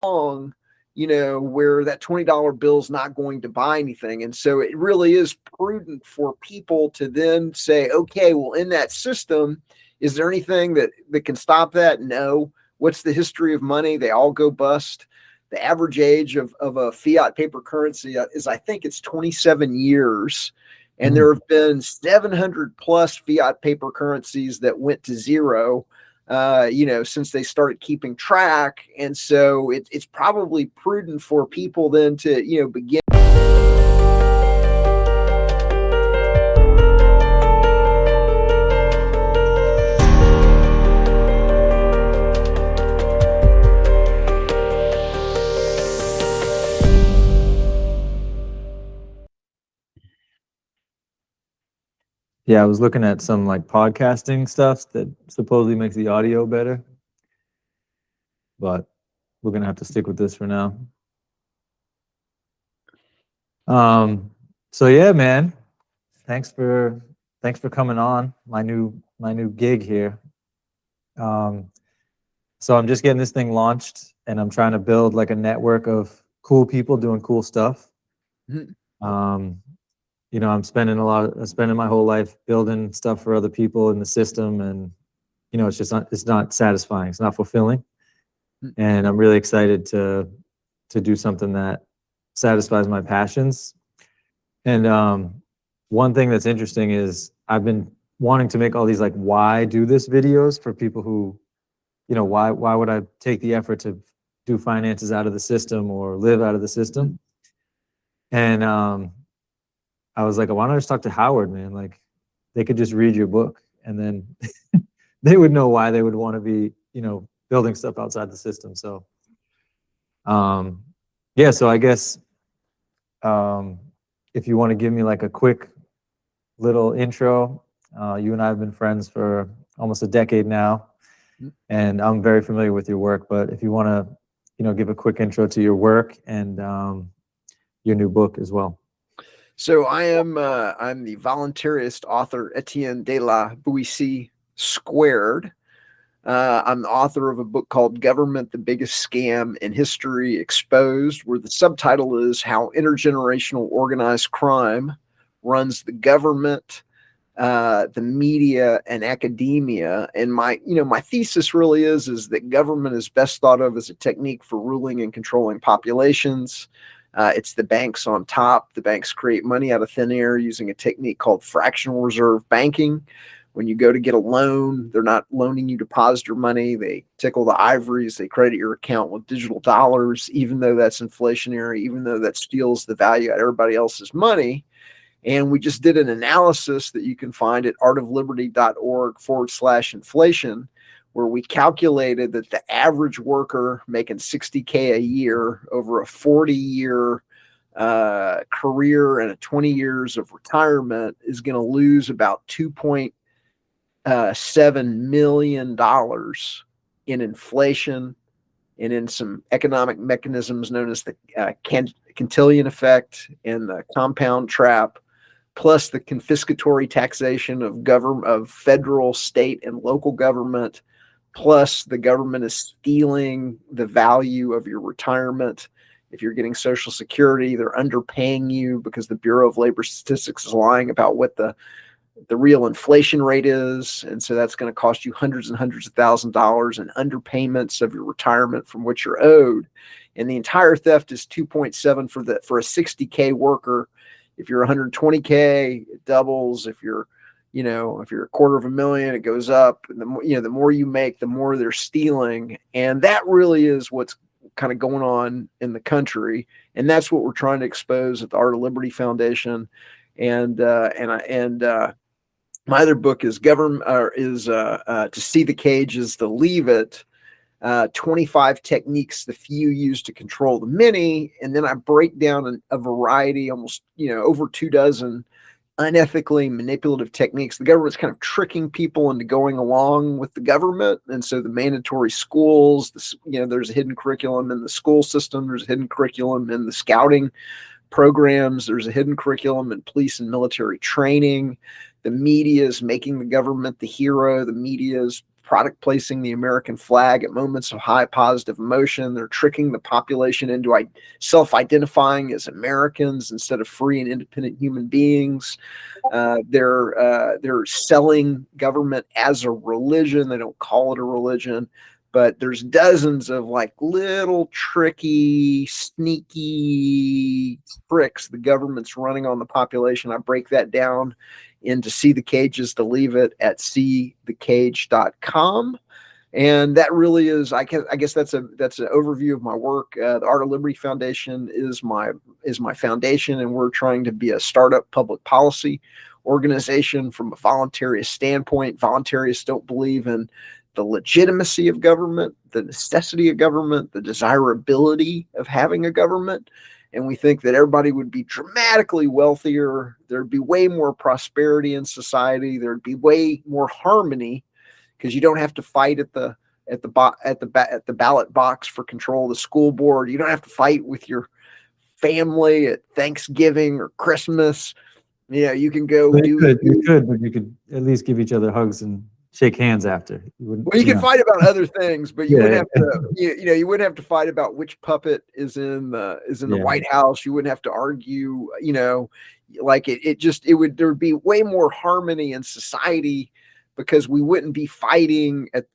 long, where that $20 bill is not going to buy anything. And so it really is prudent for people to then say, okay, well, in that system, is there anything that can stop that? No. What's the history of money? They all go bust. The average age of a fiat paper currency is, I think it's 27 years. And there have been 700 plus fiat paper currencies that went to zero, since they started keeping track. And so it's probably prudent for people then to, begin. Yeah, I was looking at some like podcasting stuff that supposedly makes the audio better, but we're gonna have to stick with this for now. So yeah, man, thanks for coming on my new gig here. So I'm just getting this thing launched, and I'm trying to build like a network of cool people doing cool stuff. I'm spending my whole life building stuff for other people in the system, and it's not satisfying. It's not fulfilling, and I'm really excited to do something that satisfies my passions. And one thing that's interesting is I've been wanting to make all these like why do this videos for people who, why would I take the effort to do finances out of the system or live out of the system? And I was like, why don't I just talk to Howard, man? Like, they could just read your book, and then they would know why they would want to be, building stuff outside the system. So, yeah. So I guess if you want to give me like a quick little intro, you and I have been friends for almost a decade now, and I'm very familiar with your work. But if you want to, give a quick intro to your work and your new book as well. So I'm the voluntarist author Etienne de la Boutie Squared. I'm the author of a book called Government, the Biggest Scam in History Exposed, where the subtitle is How Intergenerational Organized Crime Runs the Government, the Media, and Academia. And my thesis really is that government is best thought of as a technique for ruling and controlling populations. It's the banks on top. The banks create money out of thin air using a technique called fractional reserve banking. When you go to get a loan, they're not loaning you depositor money. They tickle the ivories. They credit your account with digital dollars, even though that's inflationary, even though that steals the value out of everybody else's money. And we just did an analysis that you can find at artofliberty.org/inflation, where we calculated that the average worker making $60K a year over a 40-year career and a 20 years of retirement is going to lose about $2.7 million in inflation and in some economic mechanisms known as the Cantillon effect and the compound trap, plus the confiscatory taxation of federal, state, and local government. Plus, the government is stealing the value of your retirement. If you're getting Social Security, they're underpaying you because the Bureau of Labor Statistics is lying about what the real inflation rate is. And so that's going to cost you hundreds and hundreds of $1,000s in underpayments of your retirement from what you're owed. And the entire theft is 2.7 for a 60K worker. If you're 120K, it doubles. If you're $250,000, it goes up. And the more you make, the more they're stealing. And that really is what's kind of going on in the country. And that's what we're trying to expose at the Art of Liberty Foundation. And my other book is To See the Cage is to Leave It. 25 techniques the few use to control the many. And then I break down a variety, almost, over 24 unethically manipulative techniques. The government's kind of tricking people into going along with the government. And so the mandatory schools, there's a hidden curriculum in the school system. There's a hidden curriculum in the scouting programs. There's a hidden curriculum in police and military training. The media is making the government the hero. The media is product placing the American flag at moments of high positive emotion. They're tricking the population into self-identifying as Americans instead of free and independent human beings. They're selling government as a religion. They don't call it a religion, but there's dozens of like little tricky, sneaky tricks the government's running on the population. I break that down into See the Cages to Leave It at seethecage.com. And that really is, I guess that's an overview of my work. The Art of Liberty Foundation is my foundation, and we're trying to be a startup public policy organization from a voluntarist standpoint. Voluntarists don't believe in the legitimacy of government, the necessity of government, the desirability of having a government. And we think that everybody would be dramatically wealthier. There'd be way more prosperity in society. There'd be way more harmony, because you don't have to fight at the ballot box for control of the school board. You don't have to fight with your family at Thanksgiving or Christmas. You can go but you could at least give each other hugs and shake hands after. You can fight about other things, but you wouldn't have to. You wouldn't have to fight about which puppet is in the White House. You wouldn't have to argue. Like there would be way more harmony in society, because we wouldn't be fighting at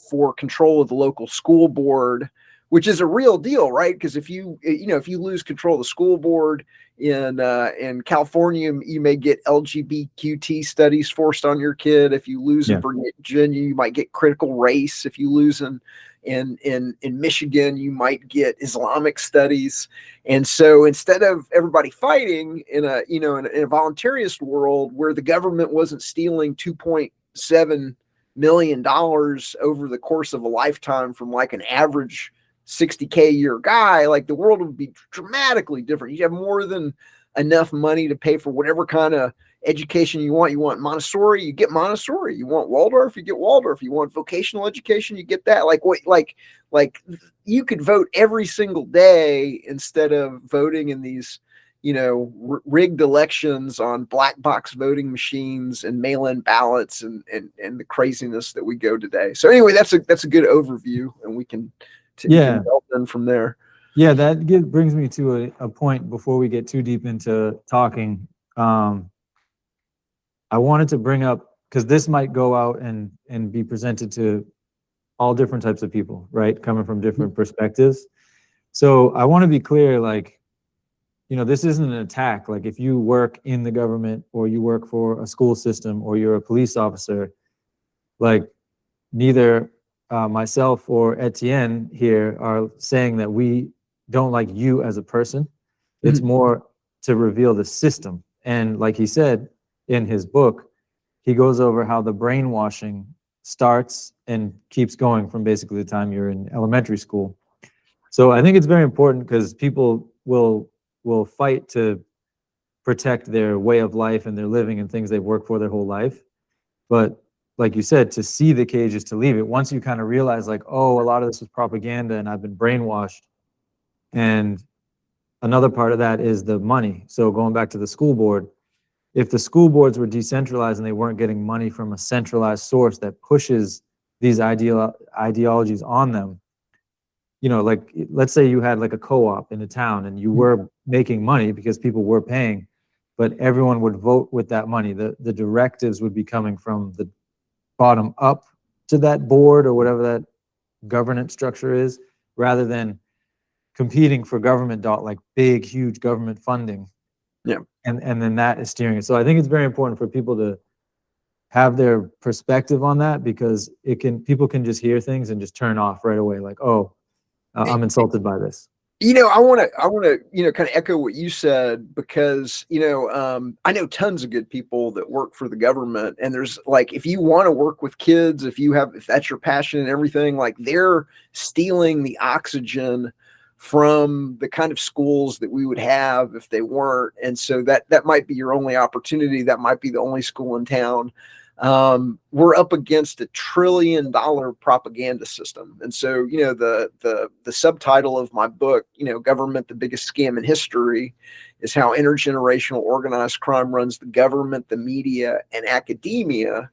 for control of the local school board, which is a real deal, right? Because if you lose control of the school board in California, you may get LGBTQ studies forced on your kid. If you lose in Virginia, you might get critical race. If you lose in Michigan, you might get Islamic studies. And so instead of everybody fighting in a voluntarist world where the government wasn't stealing $2.7 million over the course of a lifetime from like an average 60K a year guy, like the world would be dramatically different. You have more than enough money to pay for whatever kind of education you want. You want Montessori, you get Montessori. You want Waldorf, you get Waldorf. You want vocational education, you get that. Like you could vote every single day instead of voting in these rigged elections on black box voting machines and mail-in ballots and the craziness that we go today. So anyway, that's a good overview, and we can delve in from there. Yeah, that brings me to a point before we get too deep into talking. I wanted to bring up, because this might go out and be presented to all different types of people, right? Coming from different perspectives. So I want to be clear, like, this isn't an attack. Like, if you work in the government, or you work for a school system, or you're a police officer, like, neither myself or Etienne here are saying that we don't like you as a person. It's more to reveal the system. And like he said in his book, he goes over how the brainwashing starts and keeps going from basically the time you're in elementary school. So I think it's very important, because people will fight to protect their way of life and their living and things they've worked for their whole life. But like you said, to see the cage is to leave it. Once you kind of realize, like, oh, a lot of this was propaganda and I've been brainwashed. And another part of that is the money. So going back to the school board, if the school boards were decentralized and they weren't getting money from a centralized source that pushes these ideologies on them, like, let's say you had like a co-op in a town and you were making money because people were paying, but everyone would vote with that money. The directives would be coming from the bottom up to that board or whatever that governance structure is, rather than competing for government like big, huge government funding. Yeah. And then that is steering it. So I think it's very important for people to have their perspective on that, because people can just hear things and just turn off right away. Like, oh, I'm insulted by this. I want to, kind of echo what you said, because, I know tons of good people that work for the government, and there's like, if you want to work with kids, if that's your passion and everything, like, they're stealing the oxygen from the kind of schools that we would have if they weren't. And so that might be your only opportunity. That might be the only school in town. We're up against $1 trillion propaganda system. And so, the subtitle of my book, Government, the Biggest Scam in History, is how intergenerational organized crime runs the government, the media, and academia.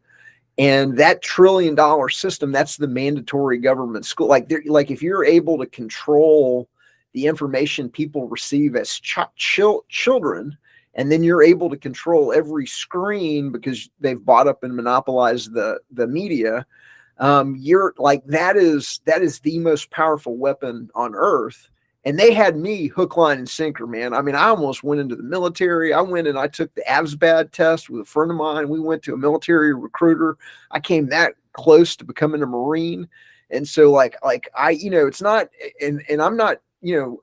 And that $1 trillion system, that's the mandatory government school. Like, if you're able to control the information people receive as children, and then you're able to control every screen because they've bought up and monopolized the media, you're like, that is the most powerful weapon on earth. And they had me hook, line, and sinker, man. I mean, I almost went into the military. I went and I took the AVSBAD test with a friend of mine. We went to a military recruiter. I came that close to becoming a Marine. And so like I, it's not, and I'm not,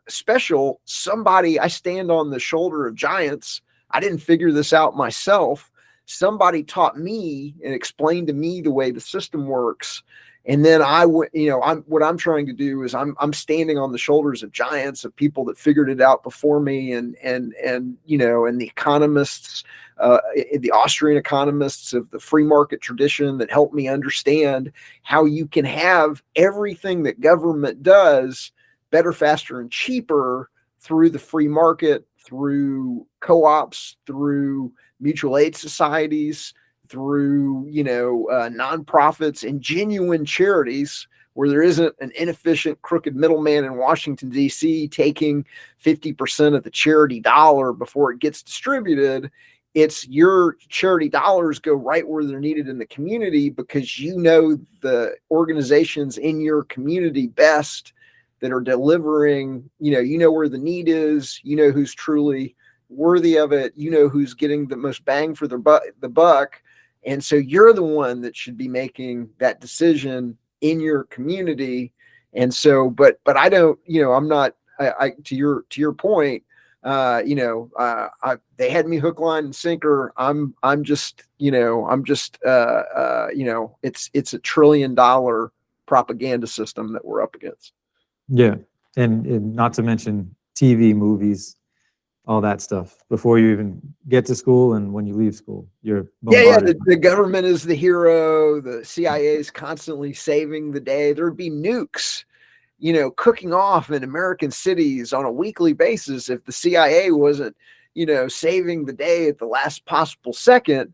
special. I stand on the shoulder of giants. I didn't figure this out myself. Somebody taught me and explained to me the way the system works. And then what I'm trying to do is I'm standing on the shoulders of giants, of people that figured it out before me, and the economists, the Austrian economists of the free market tradition that helped me understand how you can have everything that government does better, faster, and cheaper through the free market, through co-ops, through mutual aid societies, through nonprofits and genuine charities, where there isn't an inefficient, crooked middleman in Washington, D.C. taking 50% of the charity dollar before it gets distributed. It's your charity dollars go right where they're needed in the community, because the organizations in your community best that are delivering, where the need is, who's truly worthy of it, who's getting the most bang for the buck. And so you're the one that should be making that decision in your community. And so, but I don't, I'm not, to your point, they had me hook, line, and sinker. I'm just, it's a $1 trillion propaganda system that we're up against. Yeah. And not to mention TV, movies, all that stuff before you even get to school, and when you leave school, you're bombarded. The government is the hero. The CIA is constantly saving the day. There'd be nukes, cooking off in American cities on a weekly basis if the CIA wasn't, saving the day at the last possible second.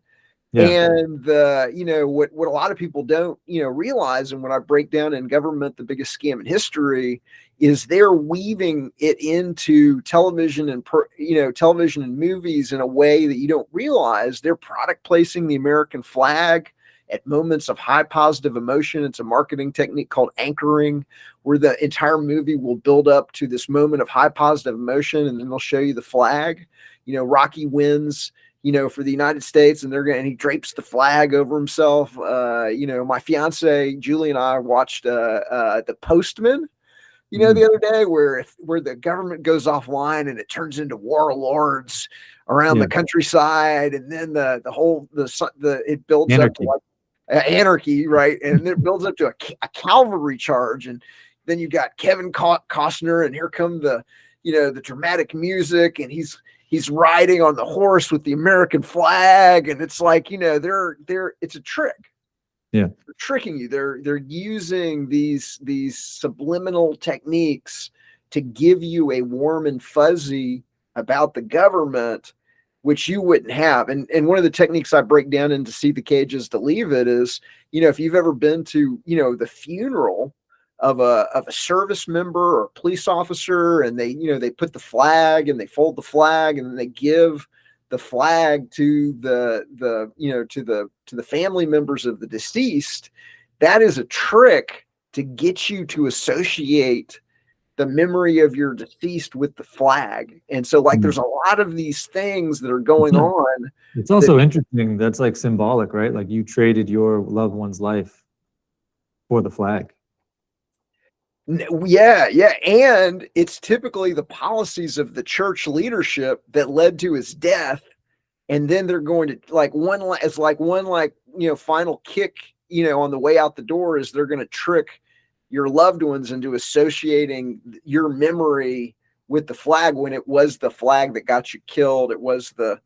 Yeah. And what a lot of people don't realize, and what I break down in Government, the Biggest Scam in History, is they're weaving it into television and television and movies in a way that you don't realize. They're product placing the American flag at moments of high positive emotion. It's a marketing technique called anchoring, where the entire movie will build up to this moment of high positive emotion, and then they'll show you the flag. Rocky wins for the United States, and he drapes the flag over himself. My fiance Julie and I watched The Postman, the other day, where the government goes offline and it turns into warlords around the countryside, and then it builds Anarchy. up to anarchy, right? And it builds up to a cavalry charge, and then you got Kevin Costner, and here come the dramatic music, and he's riding on the horse with the American flag, and it's like, it's a trick. Yeah. They're tricking you. They're using these subliminal techniques to give you a warm and fuzzy about the government, which you wouldn't have. And one of the techniques I break down into See the Cages to Leave It is, if you've ever been to, the funeral of a service member or a police officer, and they put the flag and they fold the flag, and then they give the flag to the family members of the deceased. That is a trick to get you to associate the memory of your deceased with the flag. And so there's a lot of these things that are going on. It's also interesting. That's like symbolic, right? Like you traded your loved one's life for the flag. Yeah. And it's typically the policies of the church leadership that led to his death. And then they're going to final kick, on the way out the door, is they're going to trick your loved ones into associating your memory with the flag, when it was the flag that got you killed. It was the,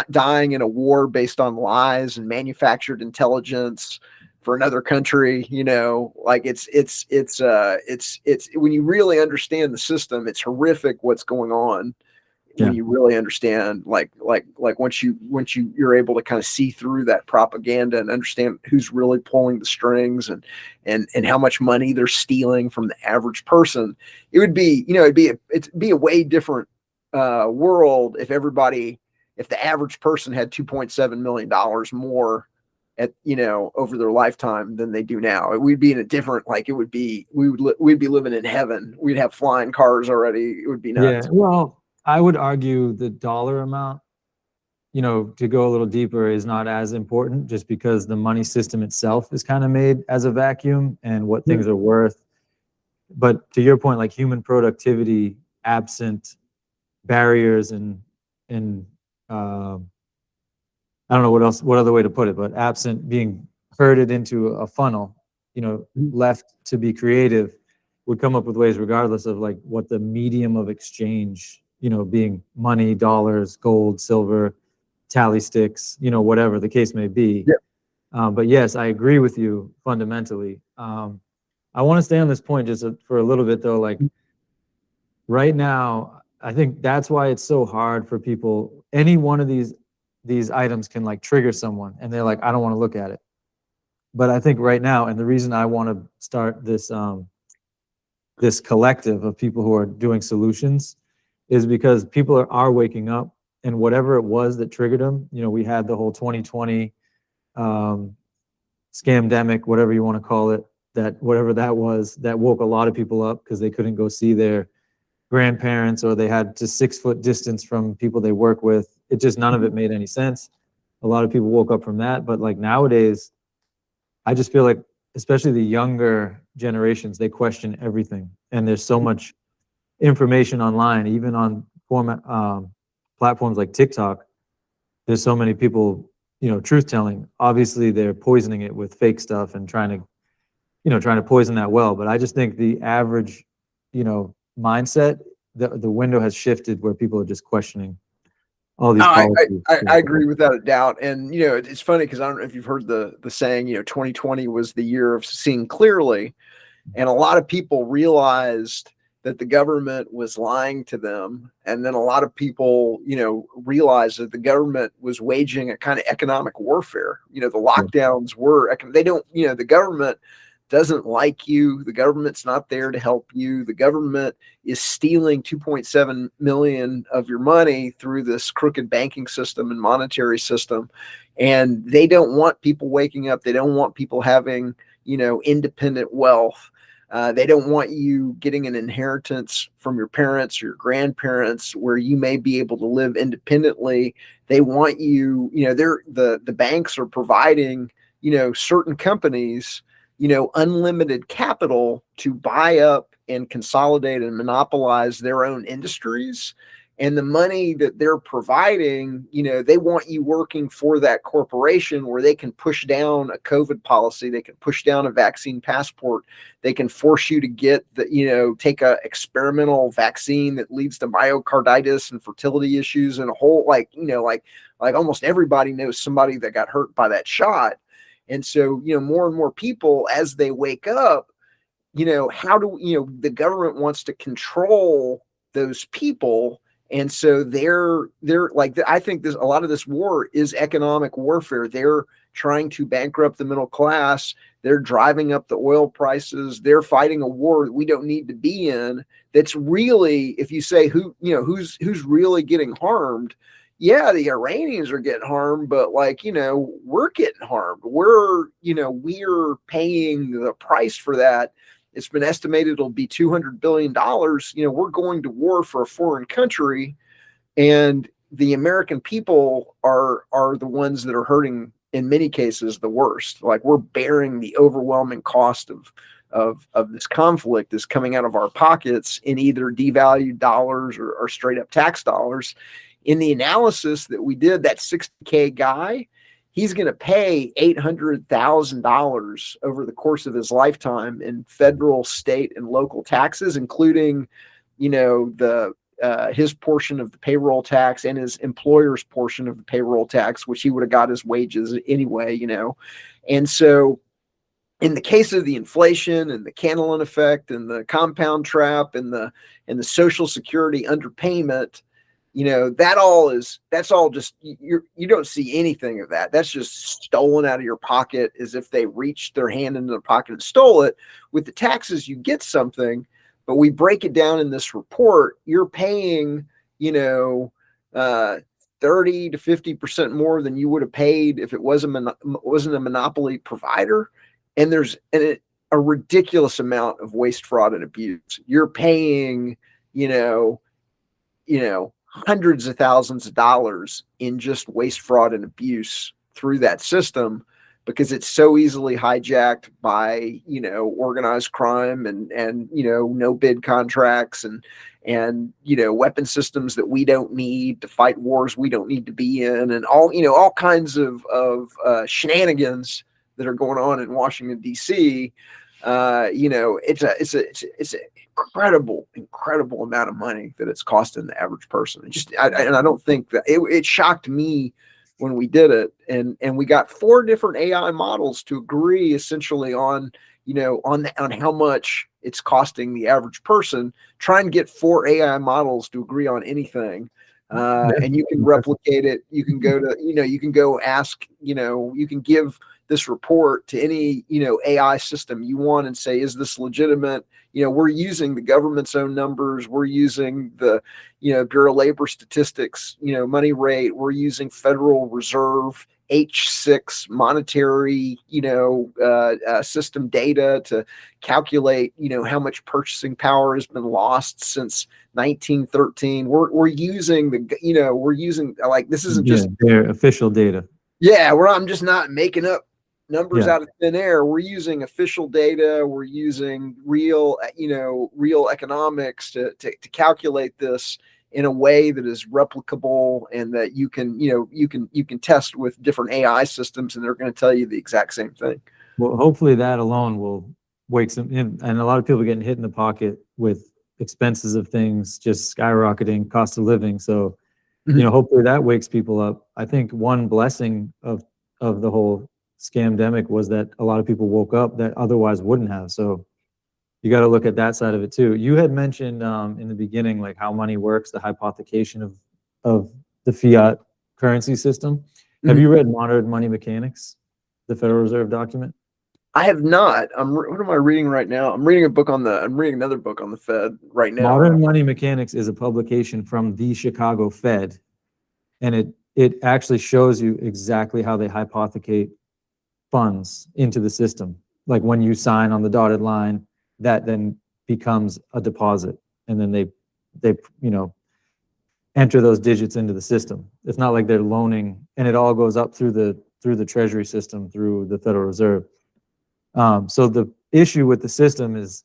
dying in a war based on lies and manufactured intelligence for another country. It's when you really understand the system, it's horrific what's going on when you really understand, like once you're able to kind of see through that propaganda and understand who's really pulling the strings, and how much money they're stealing from the average person. It would be, it'd be a way different world if the average person had $2.7 million more over their lifetime than they do now. We'd be in a different, we'd be living in heaven. We'd have flying cars already. It would be nuts. Yeah. Well, I would argue the dollar amount, to go a little deeper, is not as important, just because the money system itself is kind of made as a vacuum and what things are worth. But to your point, like human productivity, absent barriers and I don't know what other way to put it, but absent being herded into a funnel, left to be creative, would come up with ways, regardless of like what the medium of exchange, being money, dollars, gold, silver, tally sticks, whatever the case may be. Yeah. But yes, I agree with you fundamentally. I want to stay on this point just for a little bit though. Like right now, I think that's why it's so hard for people. Any one of these items can like trigger someone and they're like, I don't want to look at it. But I think right now, and the reason I want to start this collective of people who are doing solutions, is because people are waking up, and whatever it was that triggered them, we had the whole 2020 scamdemic, whatever you want to call it, that whatever that was, that woke a lot of people up because they couldn't go see their grandparents, or they had to 6 foot distance from people they work with. It just, none of it made any sense. A lot of people woke up from that. But like nowadays, I just feel like, especially the younger generations, they question everything. And there's so much information online, even on platforms like TikTok. There's so many people, truth telling. Obviously, they're poisoning it with fake stuff and trying to poison that well. But I just think the average, mindset, the window has shifted where people are just questioning all these policies. I agree without a doubt. And it's funny because I don't know if you've heard the saying, 2020 was the year of seeing clearly, and a lot of people realized that the government was lying to them, and then a lot of people realized that the government was waging a kind of economic warfare. The lockdowns were, they don't, the government doesn't like you. The government's not there to help you. The government is stealing 2.7 million of your money through this crooked banking system and monetary system. And they don't want people waking up. They don't want people having, independent wealth. They don't want you getting an inheritance from your parents or your grandparents where you may be able to live independently. They want you, the banks are providing, certain companies, unlimited capital to buy up and consolidate and monopolize their own industries. And the money that they're providing, they want you working for that corporation where they can push down a COVID policy. They can push down a vaccine passport. They can force you to get take a experimental vaccine that leads to myocarditis and fertility issues and a whole, like almost everybody knows somebody that got hurt by that shot. And so, more and more people, as they wake up, how do, the government wants to control those people. And so they're like, I think a lot of this war is economic warfare. They're trying to bankrupt the middle class. They're driving up the oil prices. They're fighting a war that we don't need to be in. That's really, if you say who's really getting harmed, yeah, the Iranians are getting harmed, but we're getting harmed. We're paying the price for that. It's been estimated it'll be $200 billion. We're going to war for a foreign country, and the American people are the ones that are hurting in many cases the worst. Like, we're bearing the overwhelming cost of this conflict is coming out of our pockets in either devalued dollars or straight up tax dollars. In the analysis that we did, that 60K guy, he's going to pay $800,000 over the course of his lifetime in federal, state, and local taxes, including, his portion of the payroll tax and his employer's portion of the payroll tax, which he would have got his wages anyway, And so, in the case of the inflation and the Cantillon effect and the compound trap and the Social Security underpayment, that's all just, you don't see anything of that. That's just stolen out of your pocket as if they reached their hand into the pocket and stole it. With the taxes, you get something, but we break it down in this report. You're paying, uh, 30 to 50% more than you would have paid if it wasn't a monopoly provider. And there's a ridiculous amount of waste, fraud, and abuse. You're paying, hundreds of thousands of dollars in just waste, fraud, and abuse through that system, because it's so easily hijacked by, organized crime and no bid contracts and weapon systems that we don't need to fight wars we don't need to be in, and all kinds of shenanigans that are going on in Washington D.C. It's a incredible amount of money that it's costing the average person. And I don't think that it shocked me when we did it, and we got 4 different AI models to agree essentially on how much it's costing the average person. Try and get 4 AI models to agree on anything. And you can replicate it. You can go to, you can go ask, you can give this report to any, AI system you want and say, is this legitimate? We're using the government's own numbers. We're using the, Bureau of Labor Statistics, money rate. We're using Federal Reserve H6 monetary, system data to calculate, how much purchasing power has been lost since 1913. We're using like, this isn't just their official data. Yeah, I'm just not making up numbers out of thin air. We're using official data. We're using real economics to calculate this in a way that is replicable and that you can test with different AI systems, and they're going to tell you the exact same thing. Well, hopefully that alone will wake some, and a lot of people getting hit in the pocket with expenses of things just skyrocketing, cost of living. So, hopefully that wakes people up. I think one blessing of the whole scamdemic was that a lot of people woke up that otherwise wouldn't have. So you got to look at that side of it too. You had mentioned in the beginning, like how money works, the hypothecation of the fiat currency system. Have you read Modern Money Mechanics, the Federal Reserve document? I have not. What am I reading right now? I'm reading another book on the Fed right now. Modern Money Mechanics is a publication from the Chicago Fed, and it actually shows you exactly how they hypothecate funds into the system. Like when you sign on the dotted line, that then becomes a deposit, and then they enter those digits into the system. It's not like they're loaning, and it all goes up through the Treasury system, through the Federal Reserve. So the issue with the system is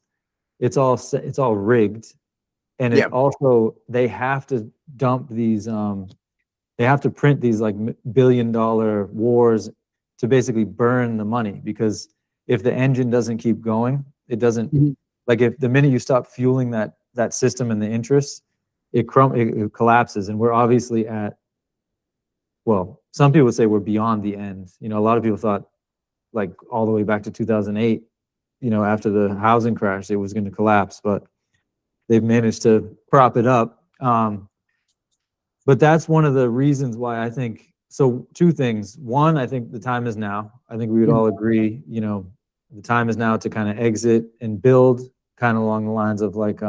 it's all rigged, and it also, they have to dump these they have to print these like billion-dollar wars to basically burn the money, because if the engine doesn't keep going, it doesn't, like if the minute you stop fueling that system and the interest, it collapses. And we're obviously at, well, some people would say we're beyond the end. A lot of people thought like all the way back to 2008, after the housing crash, it was going to collapse, but they've managed to prop it up. But that's one of the reasons why I think, so 2 things. One, I think the time is now. I think we would all agree, the time is now to kind of exit and build kind of along the lines of like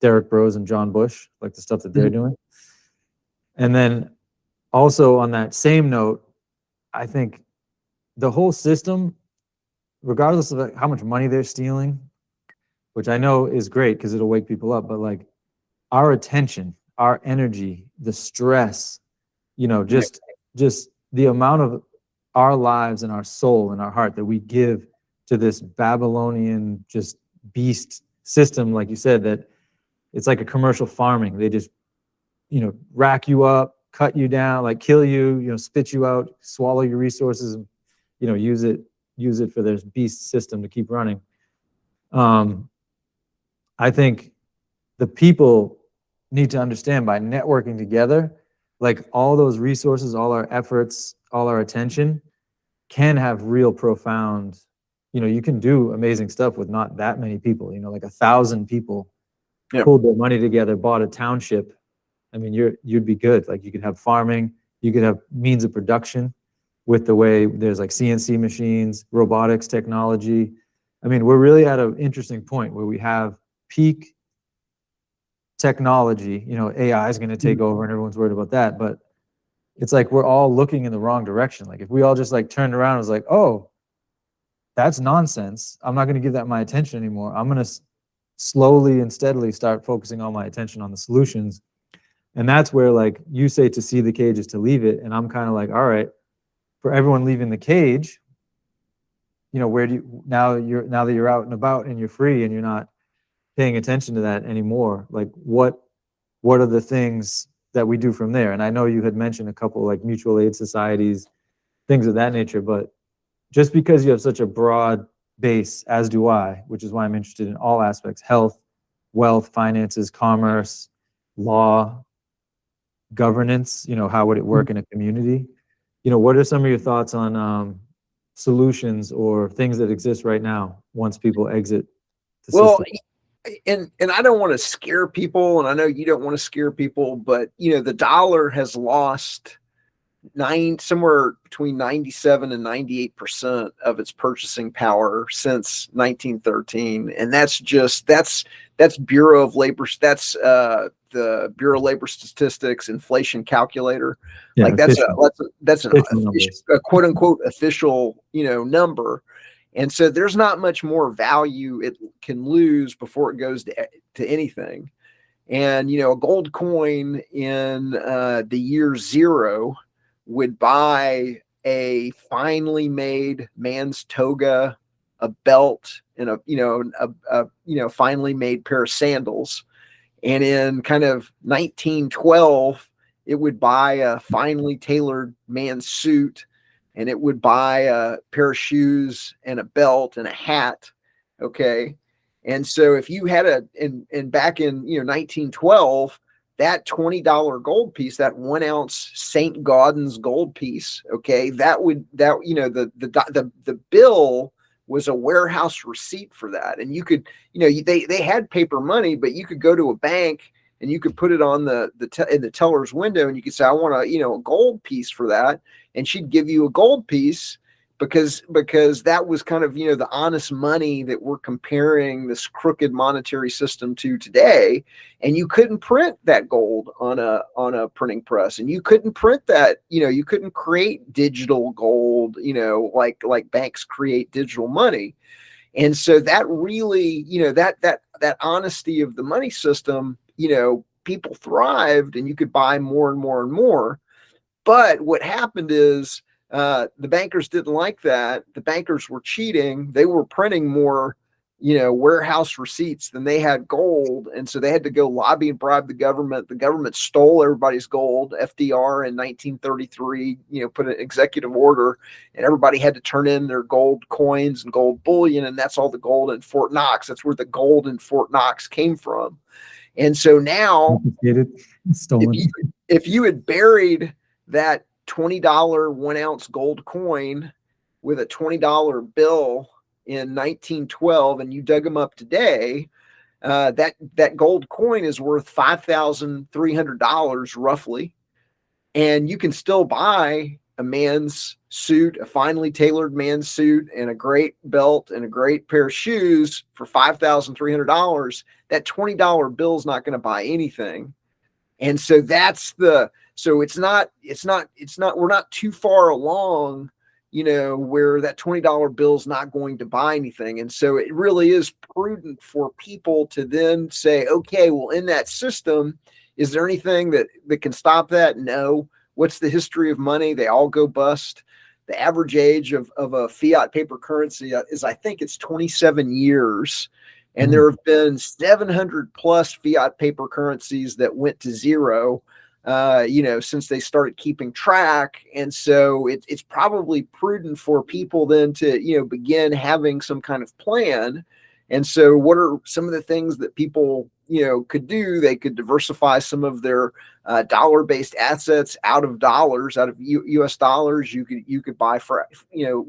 Derek Bros and John Bush, like the stuff that they're doing. And then also on that same note, I think the whole system, regardless of how much money they're stealing, which I know is great because it'll wake people up, but like our attention, our energy, the stress, just the amount of our lives and our soul and our heart that we give to this Babylonian just beast system, like you said, that it's like a commercial farming. They just, rack you up, cut you down, like kill you, spit you out, swallow your resources, and, use it for their beast system to keep running. I think the people need to understand, by networking together, like all those resources, all our efforts, all our attention can have real profound, you can do amazing stuff with not that many people, like 1,000 people pulled their money together, bought a township, I mean, you'd be good. Like you could have farming, you could have means of production with the way there's like CNC machines, robotics technology. I mean, we're really at an interesting point where we have peak technology. You know, AI is going to take over and everyone's worried about that. But it's like we're all looking in the wrong direction. Like if we all just like turned around and was like, oh, that's nonsense. I'm not going to give that my attention anymore. I'm going to slowly and steadily start focusing all my attention on the solutions. And that's where like you say to see the cage is to leave it. And I'm kind of like, all right, for everyone leaving the cage, you know, where do you now that you're out and about and you're free and you're not paying attention to that anymore, like what are the things that we do from there? And I know you had mentioned a couple like mutual aid societies, things of that nature, but just because you have such a broad base, as do I, which is why I'm interested in all aspects: health, wealth, finances, commerce, law, governance, you know, how would it work in a community? You know, what are some of your thoughts on solutions or things that exist right now once people exit the Well, system? and I don't want to scare people, and I know you don't want to scare people, but you know, the dollar has lost somewhere between 97 and 98% of its purchasing power since 1913. And that's Bureau of Labor, that's the Bureau of Labor Statistics inflation calculator. Yeah, Like that's a quote unquote official, you know, number. And so there's not much more value it can lose before it goes to anything. And, you know, a gold coin in the year zero would buy a finely made man's toga, a belt, and a finely made pair of sandals. And in kind of 1912, it would buy a finely tailored man's suit, and it would buy a pair of shoes and a belt and a hat. Okay. And so if you had and back in, you know, 1912, that $20 gold piece, that 1 ounce St. Gaudens gold piece, okay, you know, the bill was a warehouse receipt for that. And you could, you know, they had paper money, but you could go to a bank and you could put it on in the teller's window, and you could say, I want a gold piece for that. And she'd give you a gold piece because that was kind of, you know, the honest money that we're comparing this crooked monetary system to today. And you couldn't print that gold on a printing press, and you couldn't print that, you know, you couldn't create digital gold, you know, like banks create digital money. And so that really, you know, that honesty of the money system, you know, people thrived, and you could buy more and more and more. But what happened is the bankers didn't like that. The bankers were cheating. They were printing more, you know, warehouse receipts than they had gold. And so they had to go lobby and bribe the government. The government stole everybody's gold. FDR in 1933, you know, put an executive order, and everybody had to turn in their gold coins and gold bullion. And that's all the gold in Fort Knox. That's where the gold in Fort Knox came from. And so now, stolen. if you had buried that $20 1 ounce gold coin with a $20 bill in 1912, and you dug them up today, that gold coin is worth $5,300 roughly. And you can still buy a man's suit, a finely tailored man's suit, and a great belt and a great pair of shoes for $5,300. That $20 bill is not going to buy anything. And so we're not too far along, you know, where that $20 bill is not going to buy anything. And so it really is prudent for people to then say, okay, well, in that system, is there anything that can stop that? No. What's the history of money? They all go bust. The average age of a fiat paper currency is, I think it's 27 years. And there have been 700 plus fiat paper currencies that went to zero, you know, since they started keeping track. And so it's probably prudent for people then to, you know, begin having some kind of plan. And so what are some of the things that people, you know, could do? They could diversify some of their dollar-based assets out of dollars, out of U.S. dollars. You could buy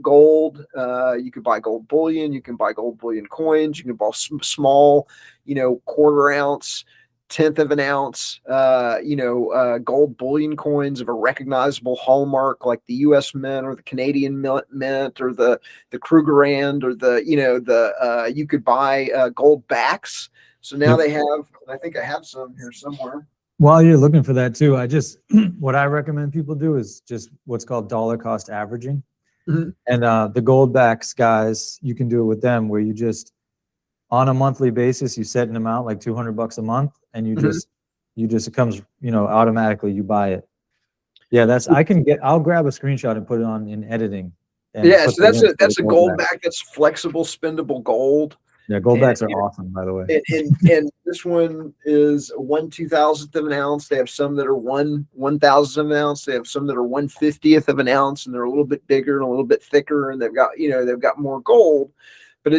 gold. You could buy gold bullion. You can buy gold bullion coins. You can buy small, you know, 1/4 ounce tenth of an ounce, gold bullion coins of a recognizable hallmark like the U.S. Mint or the Canadian Mint or the Krugerrand or you could buy gold backs. So now they have, I think I have some here somewhere. While you're looking for that too, what I recommend people do is just what's called dollar cost averaging. Mm-hmm. And the gold backs guys, you can do it with them where you just, on a monthly basis, you set an amount like $200 a month, and you just it comes, automatically you buy it. Yeah, I'll grab a screenshot and put it on in editing. Yeah, so that's a gold back. That's flexible, spendable gold. Yeah, gold backs are awesome, by the way. And this one is 1/2000th of an ounce. They have some that are 1/1000th of an ounce. They have some that are 1/50th of an ounce, and they're a little bit bigger and a little bit thicker, and they've got more gold. But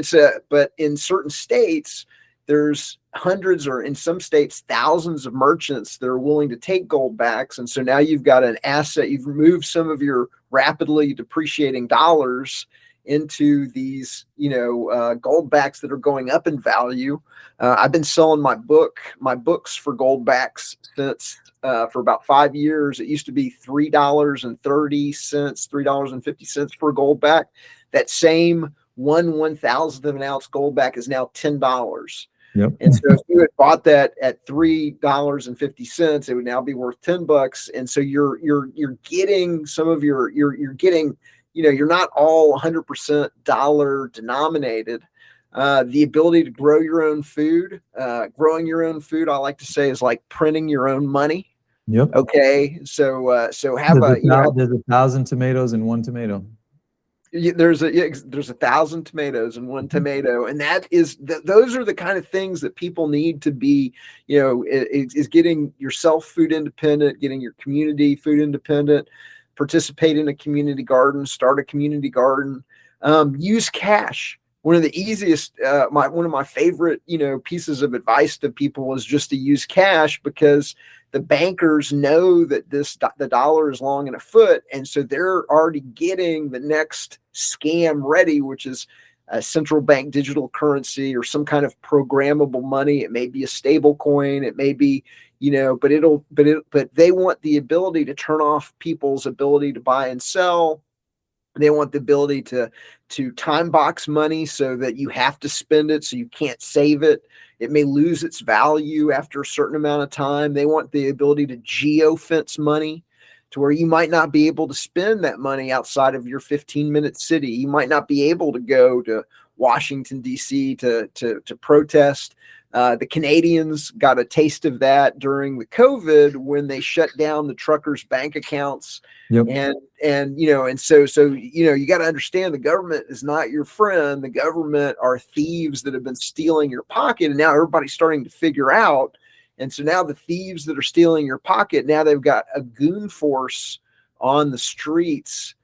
in certain states, there's hundreds, or in some states, thousands of merchants that are willing to take gold backs. And so now you've got an asset. You've removed some of your rapidly depreciating dollars into these, gold backs that are going up in value. I've been selling my books for gold backs since for about 5 years. It used to be $3.30, $3.50 for a gold back. That same 1/1000th of an ounce gold back is now $10. Yep. And so if you had bought that at $3.50, it would now be worth $10. And so you're getting some of you're getting, you're not all 100% dollar denominated. The ability to grow your own food, growing your own food, I like to say, is like printing your own money. Yep. Okay. So there's 1,000 tomatoes in one tomato. There's 1,000 tomatoes in one tomato, and those are the kind of things that people need to be, is getting yourself food independent, getting your community food independent, participate in a community garden, start a community garden, use cash. One of the easiest, one of my favorite, pieces of advice to people is just to use cash, because the bankers know that the dollar is long in a foot. And so they're already getting the next scam ready, which is a central bank digital currency or some kind of programmable money. It may be a stable coin. It may be, but they want the ability to turn off people's ability to buy and sell. They want the ability to time box money so that you have to spend it, so you can't save it. It may lose its value after a certain amount of time. They want the ability to geofence money to where you might not be able to spend that money outside of your 15-minute city. You might not be able to go to Washington, D.C. to protest. The Canadians got a taste of that during the COVID when they shut down the truckers' bank accounts. Yep. So you got to understand, the government is not your friend. The government are thieves that have been stealing your pocket, and now everybody's starting to figure out. And so now the thieves that are stealing your pocket, now they've got a goon force on the streets,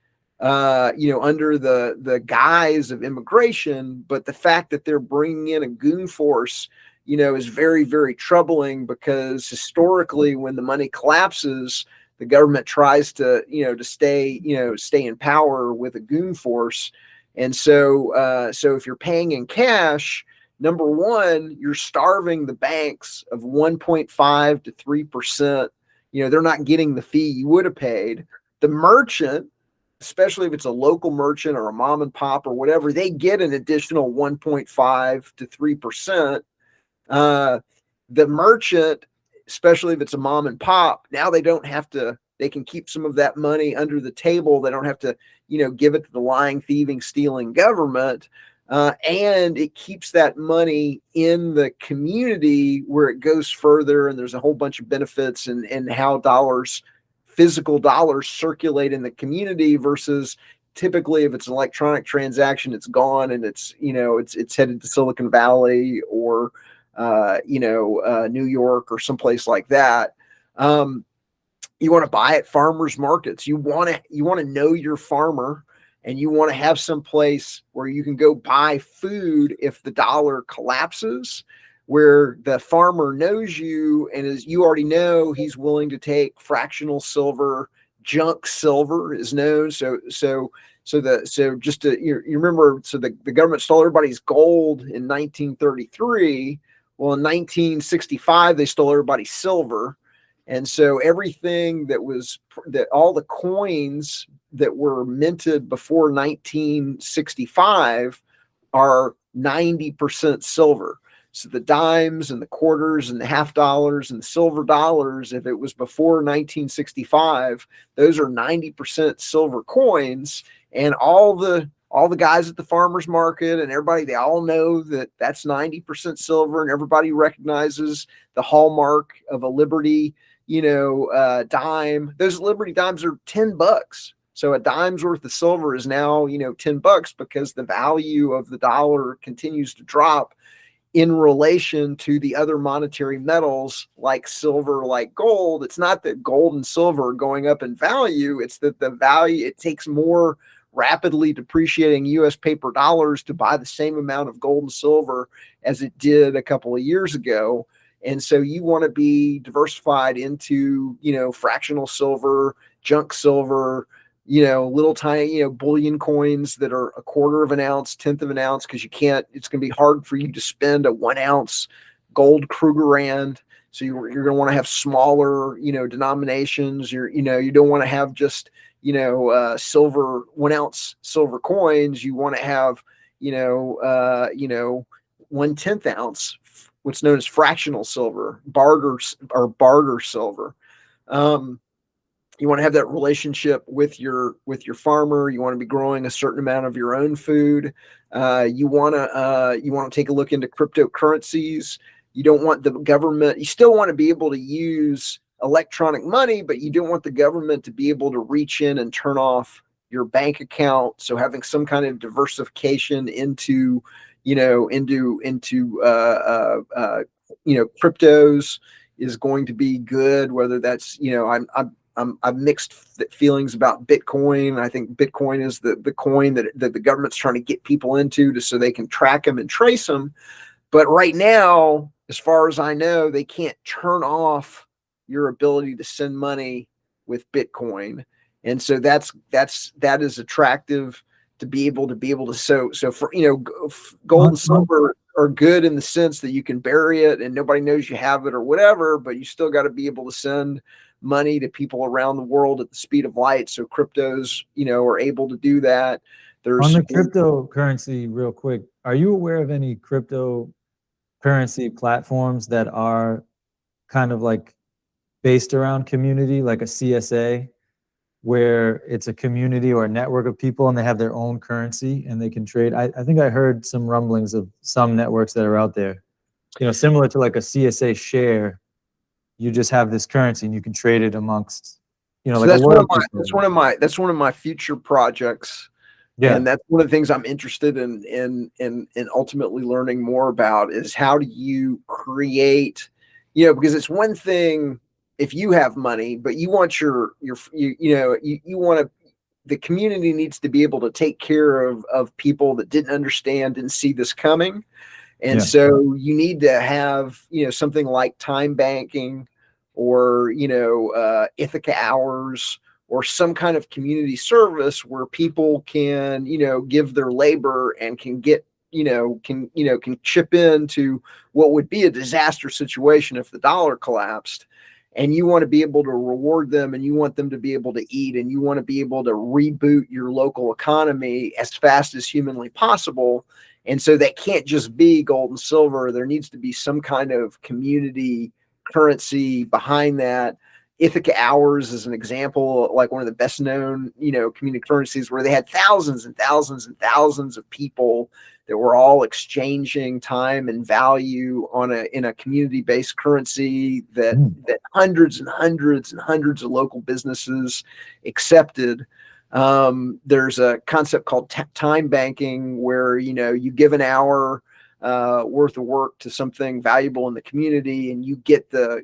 under the guise of immigration. But the fact that they're bringing in a goon force, is very, very troubling, because historically, when the money collapses, the government tries to stay in power with a goon force. And so if you're paying in cash, number one, you're starving the banks of 1.5 to 3%. They're not getting the fee you would have paid. The merchant, especially if it's a local merchant or a mom and pop or whatever, they get an additional 1.5 to 3%. The merchant, especially if it's a mom and pop, now they can keep some of that money under the table. They don't have to, give it to the lying, thieving, stealing government. And it keeps that money in the community where it goes further. And there's a whole bunch of benefits and how physical dollars circulate in the community, versus typically if it's an electronic transaction, it's gone and it's headed to Silicon Valley or, New York or someplace like that. You want to buy at farmers markets. You want to know your farmer, and you want to have some place where you can go buy food if the dollar collapses, where the farmer knows you, and as you already know, he's willing to take fractional silver. Junk silver is known. So you remember, so the government stole everybody's gold in 1933. Well, in 1965, they stole everybody's silver. And so everything that all the coins that were minted before 1965 are 90% silver. So the dimes and the quarters and the half dollars and the silver dollars, if it was before 1965, those are 90% silver coins. And all the guys at the farmers market and everybody, they all know that that's 90% silver, and everybody recognizes the hallmark of a Liberty, dime. Those Liberty dimes are $10. So a dime's worth of silver is now, $10, because the value of the dollar continues to drop in relation to the other monetary metals like silver, like gold. It's not that gold and silver are going up in value. It's that the value, it takes more rapidly depreciating US paper dollars to buy the same amount of gold and silver as it did a couple of years ago. And so you want to be diversified into, fractional silver, junk silver, little tiny, bullion coins that are a quarter of an ounce, tenth of an ounce, because it's going to be hard for you to spend a 1 ounce gold Krugerrand. So you're going to want to have smaller, denominations. You don't want to have just, silver, 1 ounce silver coins. You want to have, 1/10 ounce, what's known as fractional silver, barter silver. You want to have that relationship with your farmer. You want to be growing a certain amount of your own food. You want to take a look into cryptocurrencies. You don't want the government. You still want to be able to use electronic money, but you don't want the government to be able to reach in and turn off your bank account. So having some kind of diversification into cryptos is going to be good. Whether that's, I've mixed feelings about Bitcoin. I think Bitcoin is the coin that the government's trying to get people into so they can track them and trace them. But right now, as far as I know, they can't turn off your ability to send money with Bitcoin. And so that is attractive to be able to so for, gold and silver are good in the sense that you can bury it and nobody knows you have it or whatever, but you still got to be able to send money to people around the world at the speed of light. So cryptos, are able to do that. On the cryptocurrency, real quick, are you aware of any cryptocurrency platforms that are kind of like based around community, like a CSA, where it's a community or a network of people and they have their own currency and they can trade? I think I heard some rumblings of some networks that are out there, similar to like a CSA share. You just have this currency and you can trade it amongst, so like that's a one of my future projects. Yeah. And that's one of the things I'm interested in ultimately learning more about is how do you create, because it's one thing if you have money, but you want you want to, the community needs to be able to take care of people that didn't understand, didn't see this coming. And so you need to have, something like time banking or, Ithaca hours or some kind of community service where people can, give their labor and can get, can chip into what would be a disaster situation if the dollar collapsed. And you want to be able to reward them and you want them to be able to eat and you want to be able to reboot your local economy as fast as humanly possible. And so that can't just be gold and silver. There needs to be some kind of community currency behind that. Ithaca Hours is an example, like one of the best known, community currencies where they had thousands and thousands and thousands of people that were all exchanging time and value in a community-based currency that hundreds and hundreds and hundreds of local businesses accepted. There's a concept called time banking where, you give an hour worth of work to something valuable in the community and you get some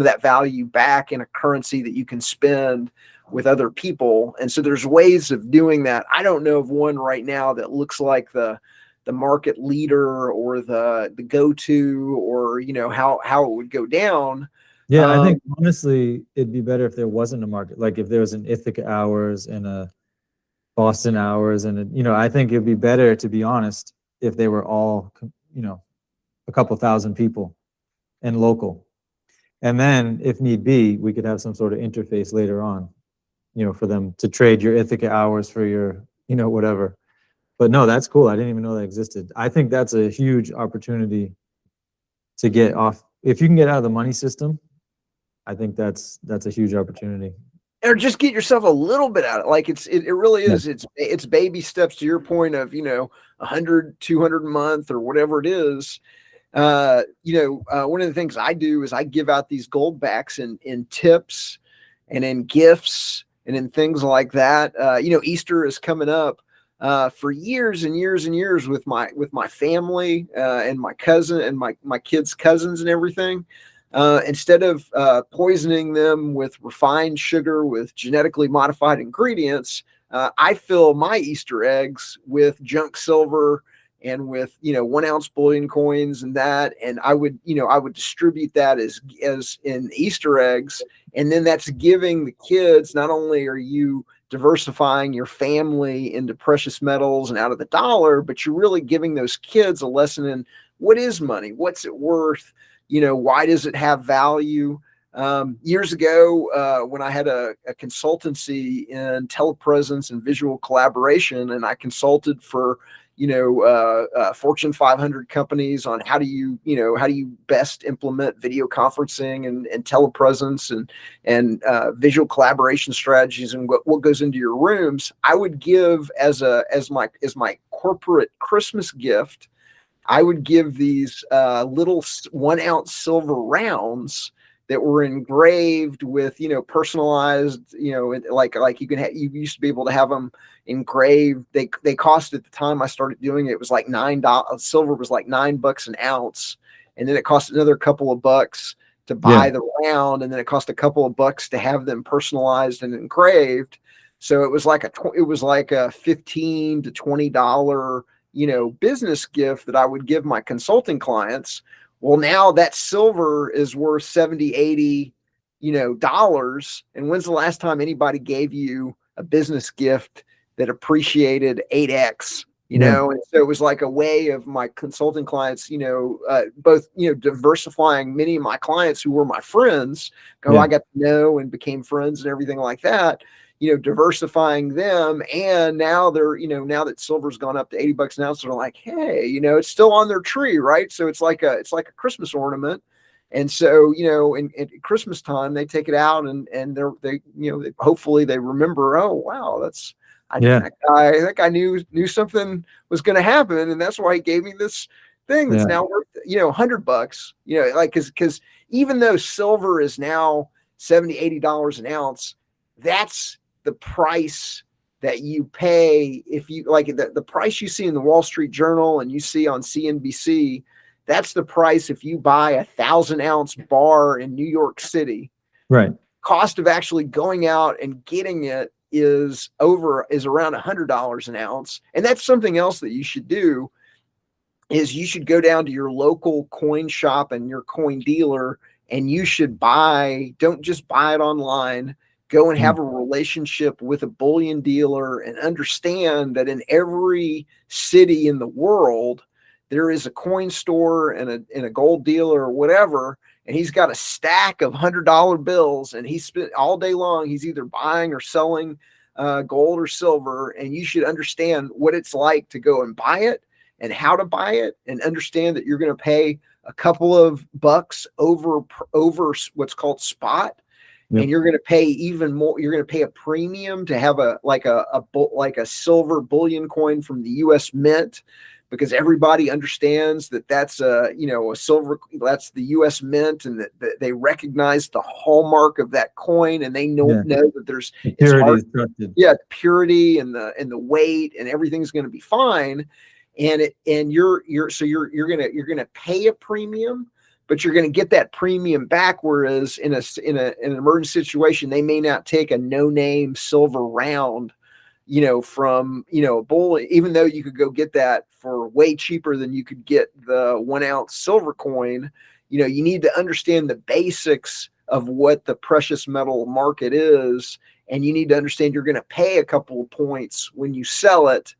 of that value back in a currency that you can spend with other people. And so there's ways of doing that. I don't know of one right now that looks like the market leader or the go-to or, how it would go down. Yeah, I think honestly, it'd be better if there wasn't a market. Like if there was an Ithaca Hours and a Boston Hours and I think it'd be better, to be honest, if they were all a couple thousand people and local. And then if need be, we could have some sort of interface later on, for them to trade your Ithaca hours for your, whatever. But no, that's cool. I didn't even know that existed. I think that's a huge opportunity to get off. If you can get out of the money system, I think that's a huge opportunity. Or just get yourself a little bit out of it. Like it really is. Yeah. It's baby steps, to your point of, 100, 200 a month or whatever it is. One of the things I do is I give out these gold backs in tips and in gifts and in things like that. Easter is coming up. For years and years and years with my family and my cousin and my kids' cousins and everything. Instead of poisoning them with refined sugar with genetically modified ingredients, I fill my Easter eggs with junk silver and with 1 ounce bullion coins and that, and I would distribute that as in Easter eggs, and then that's giving the kids, not only are you diversifying your family into precious metals and out of the dollar, but you're really giving those kids a lesson in what is money, what's it worth, why does it have value? Years ago, when I had a consultancy in telepresence and visual collaboration, and I consulted for Fortune 500 companies on how do you best implement video conferencing and telepresence and visual collaboration strategies and what goes into your rooms. I would give as my corporate Christmas gift, I would give these little 1 ounce silver rounds that were engraved with, personalized, like you used to be able to have them engraved. They cost, at the time I started doing it, was like $9. Silver was like $9 an ounce. And then it cost another couple of bucks to buy the round. And then it cost a couple of bucks to have them personalized and engraved. So it was like a $15 to $20, business gift that I would give my consulting clients. Well, now that silver is worth 70, 80, dollars. And when's the last time anybody gave you a business gift that appreciated 8x, And so it was like a way of my consulting clients, both, diversifying many of my clients who were my friends, I got to know and became friends and everything like that, diversifying them. And now they're, now that silver's gone up to $80 an ounce, they're like, hey, it's still on their tree, right? So it's like a Christmas ornament. And so, at Christmas time, they take it out and they hopefully they remember, oh, wow, that guy knew something was going to happen. And that's why he gave me this thing that's now worth, $100, cause even though silver is now $70, $80 an ounce, that's the price that you pay. If you like the price you see in the Wall Street Journal and you see on CNBC, that's the price if you buy 1,000 ounce bar in New York City. Right. Cost of actually going out and getting it is around $100 an ounce. And that's something else that you should do, is you should go down to your local coin shop and your coin dealer, and you should don't just buy it online. Go and have a relationship with a bullion dealer and understand that in every city in the world, there is a coin store and a gold dealer or whatever. And he's got a stack of $100 bills, and he spent all day long. He's either buying or selling gold or silver. And you should understand what it's like to go and buy it and how to buy it, and understand that you're going to pay a couple of bucks over what's called spot. Yep. And you're going to pay even more. You're going to pay a premium to have a silver bullion coin from the U.S. Mint, because everybody understands that that's a silver, that's the U.S. Mint, and that they recognize the hallmark of that coin, and they know that there's purity, purity and the weight and everything's going to be fine. And you're going to pay a premium, but you're going to get that premium back. Whereas in an emergency situation, they may not take a no-name silver round, from, a bull, even though you could go get that for way cheaper than you could get the 1 ounce silver coin. You need to understand the basics of what the precious metal market is. And you need to understand you're going to pay a couple of points when you sell it,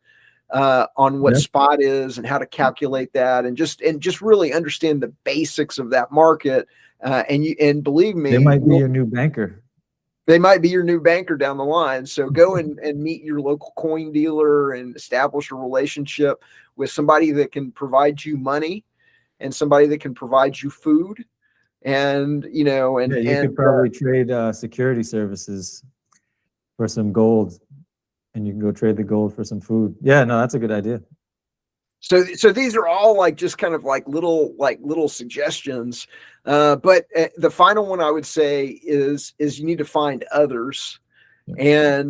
on what Yep. spot is and how to calculate that, and just really understand the basics of that market. And believe me, They might be your new banker. they might be your new banker down the line. So go and meet your local coin dealer and establish a relationship with somebody that can provide you money and somebody that can provide you food. And, Yeah, you could probably trade security services for some gold, and you can go trade the gold for some food. Yeah, no, that's a good idea. So these are all like just kind of like little suggestions. But the final one I would say is you need to find others. Yeah.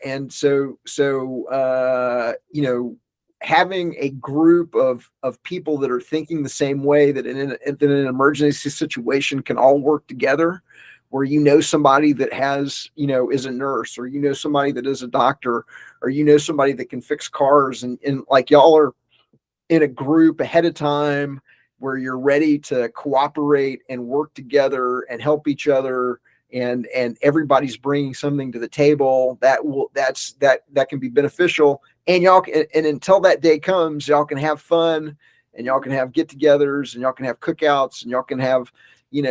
And so having a group of people that are thinking the same way, that in an emergency situation can all work together, where somebody that has is a nurse, or somebody that is a doctor, or somebody that can fix cars, and like y'all are in a group ahead of time where you're ready to cooperate and work together and help each other, and everybody's bringing something to the table that can be beneficial. And y'all and until that day comes, y'all can have fun, and y'all can have get-togethers, and y'all can have cookouts, and y'all can have you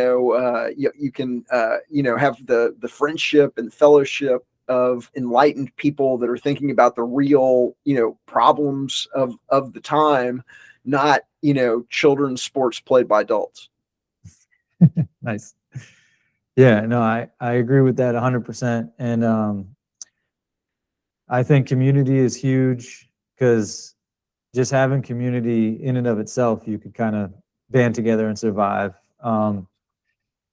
can have the friendship and fellowship of enlightened people that are thinking about the real problems of the time, not children's sports played by adults. Nice. Yeah, no, I agree with that 100%. And I think community is huge, because just having community in and of itself, you could kind of band together and survive.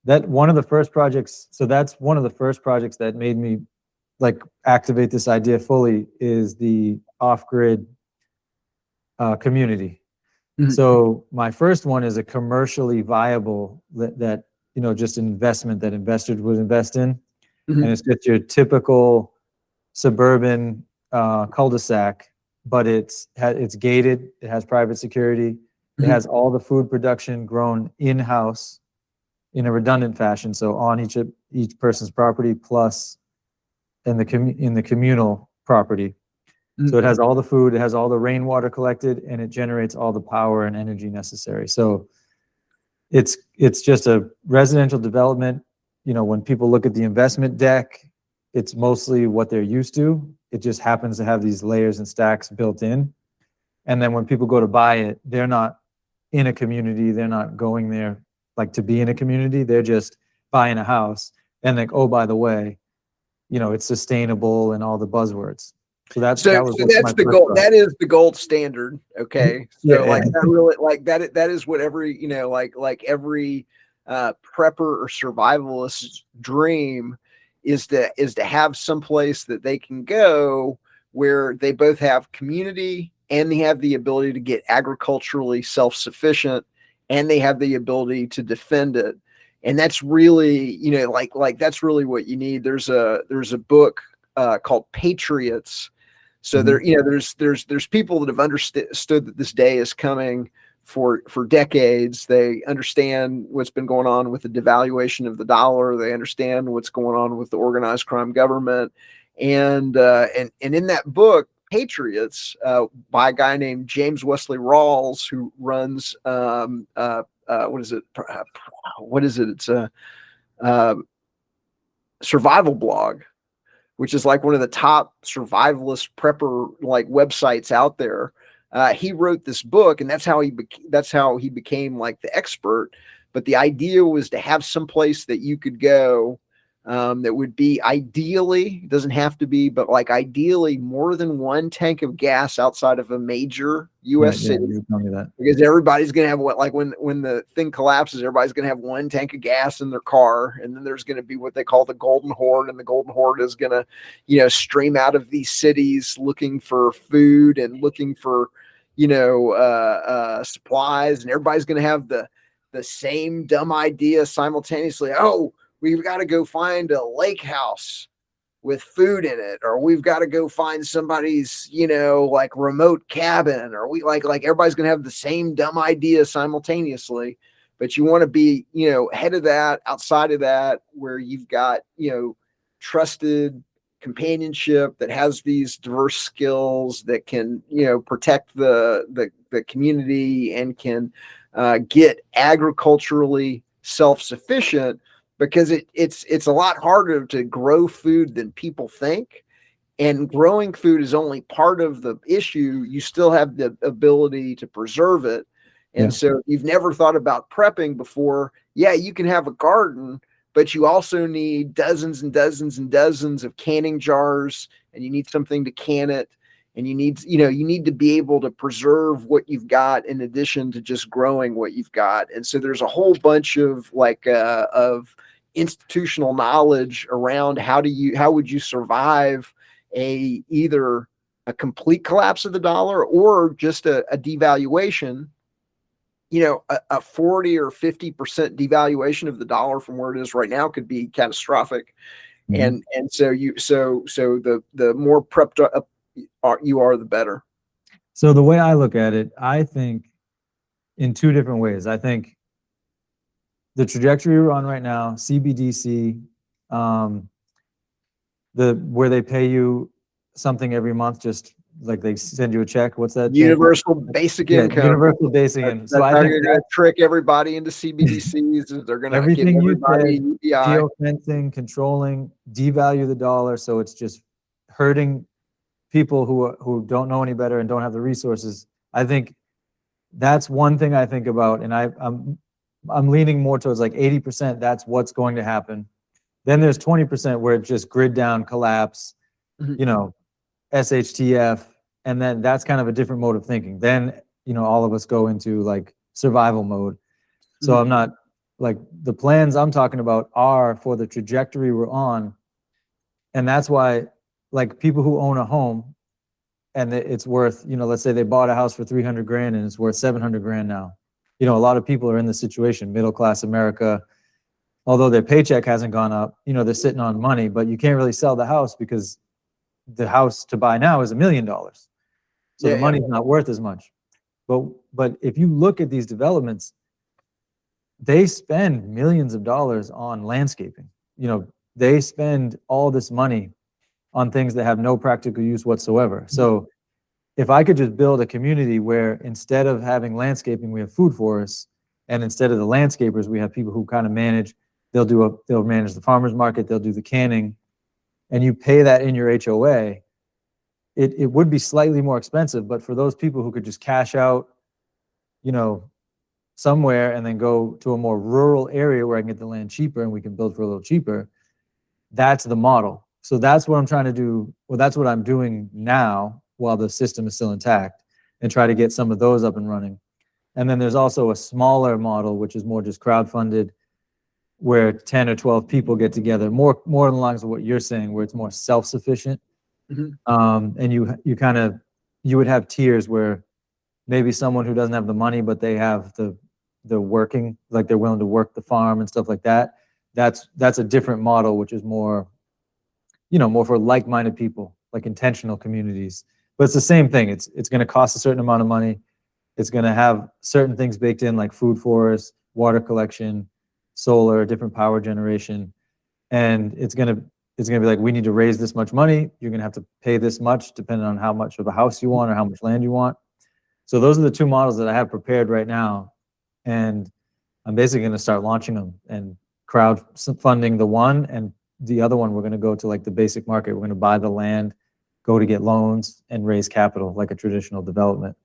That one of the first projects, so that's one of the first projects that made me like activate this idea fully, is the off-grid community. Mm-hmm. So my first one is a commercially viable that just an investment that investors would invest in. Mm-hmm. And it's just your typical suburban cul-de-sac, but it's gated, it has private security, Mm-hmm. it has all the food production grown in-house in a redundant fashion, so on each person's property, plus in the communal property. Mm-hmm. So it has all the food, it has all the rainwater collected, and it generates all the power and energy necessary. So it's just a residential development. When people look at the investment deck, it's mostly what they're used to. It just happens to have these layers and stacks built in. And then when people go to buy it, they're not in a community. They're not going there like to be in a community. They're just buying a house and like, oh, by the way, it's sustainable and all the buzzwords. So that was that's the goal. That is the gold standard. Okay. So yeah, like that really, like that is what every, like every prepper or survivalist's dream is to have some place that they can go where they both have community, and they have the ability to get agriculturally self-sufficient, and they have the ability to defend it. And that's really, like that's really what you need. There's a book called Patriots. So there, there's people that have understood that this day is coming for decades. They understand what's been going on with the devaluation of the dollar. They understand what's going on with the organized crime government, and in that book, Patriots, by a guy named James Wesley Rawls, who runs what is it? What is it? It's a survival blog, which is like one of the top survivalist prepper like websites out there. He wrote this book, and that's how he became like the expert. But the idea was to have some place that you could go, that would be ideally, doesn't have to be, but like ideally more than one tank of gas outside of a major U.S. city. Yeah, you tell me that. Because everybody's gonna have what, like when the thing collapses, everybody's gonna have one tank of gas in their car, and then there's gonna be what they call the golden horde, and the golden horde is gonna, stream out of these cities looking for food and looking for, supplies, and everybody's gonna have the same dumb idea simultaneously. Oh, we've got to go find a lake house with food in it, or we've got to go find somebody's, like remote cabin, or we like everybody's going to have the same dumb idea simultaneously. But you want to be, ahead of that, outside of that, where you've got, trusted companionship, that has these diverse skills, that can, you know, protect the community, and can get agriculturally self-sufficient, because it's a lot harder to grow food than people think. And growing food is only part of the issue. You still have the ability to preserve it. And Yeah. so if you've never thought about prepping before, yeah, you can have a garden, but you also need dozens and dozens and dozens of canning jars, and you need something to can it. And you need, you know, you need to be able to preserve what you've got in addition to just growing what you've got. And so there's a whole bunch of of institutional knowledge around how would you survive either a complete collapse of the dollar or just a devaluation. You know, a 40 or 50% devaluation of the dollar from where it is right now could be catastrophic. Mhm. And so the more prepped up you are, the better. So the way I look at it, I think in two different ways. I think the trajectory we're on right now, CBDC, um, where they pay you something every month, just like they send you a check. What's that, Jay? Universal basic Yeah, income. universal basic income. So That's I how think you're going to trick everybody into CBDCs. Is they're going to give everything you everybody said, UPI. geofencing, controlling, devalue the dollar, so it's just hurting people who don't know any better and don't have the resources. I think that's one thing I think about, and I'm leaning more towards like 80%. That's what's going to happen. Then there's 20% where it's just grid down, collapse, Mhm. you know, SHTF, and then that's kind of a different mode of thinking. Then, you know, all of us go into like survival mode. So Mhm. I'm not like, the plans I'm talking about are for the trajectory we're on. And that's why, like, people who own a home and it's worth, you know, let's say they bought a house for 300 grand and it's worth 700 grand now. You know, a lot of people are in this situation, middle class America, although their paycheck hasn't gone up, you know, they're sitting on money, but you can't really sell the house because the house to buy now is $1 million. So the Yeah, yeah. money's not worth as much. But if you look at these developments, they spend millions of dollars on landscaping. You know, they spend all this money on things that have no practical use whatsoever. So if I could just build a community where instead of having landscaping, we have food forests, and instead of the landscapers, we have people who kind of manage. They'll manage the farmers market, they'll do the canning, and you pay that in your HOA. It would be slightly more expensive, but for those people who could just cash out, you know, somewhere and then go to a more rural area where I can get the land cheaper and we can build for a little cheaper, that's the model. So that's what I'm trying to do. Well, that's what I'm doing now while the system is still intact, and try to get some of those up and running. And then there's also a smaller model, which is more just crowdfunded, where 10 or 12 people get together, more along the lines of what you're saying, where it's more self-sufficient. Mhm. And you would have tiers where maybe someone who doesn't have the money, but they have the working, like they're willing to work the farm and stuff like that. That's a different model, which is more, you know, more for like-minded people, like intentional communities. But it's the same thing. It's going to cost a certain amount of money. It's going to have certain things baked in, like food forests, water collection, solar, different power generation, and it's gonna be like, we need to raise this much money. You're gonna have to pay this much, depending on how much of a house you want or how much land you want. So those are the two models that I have prepared right now, and I'm basically going to start launching them and crowdfunding the one, and the other one we're going to go to like the basic market. We're going to buy the land, go to get loans, and raise capital like a traditional development.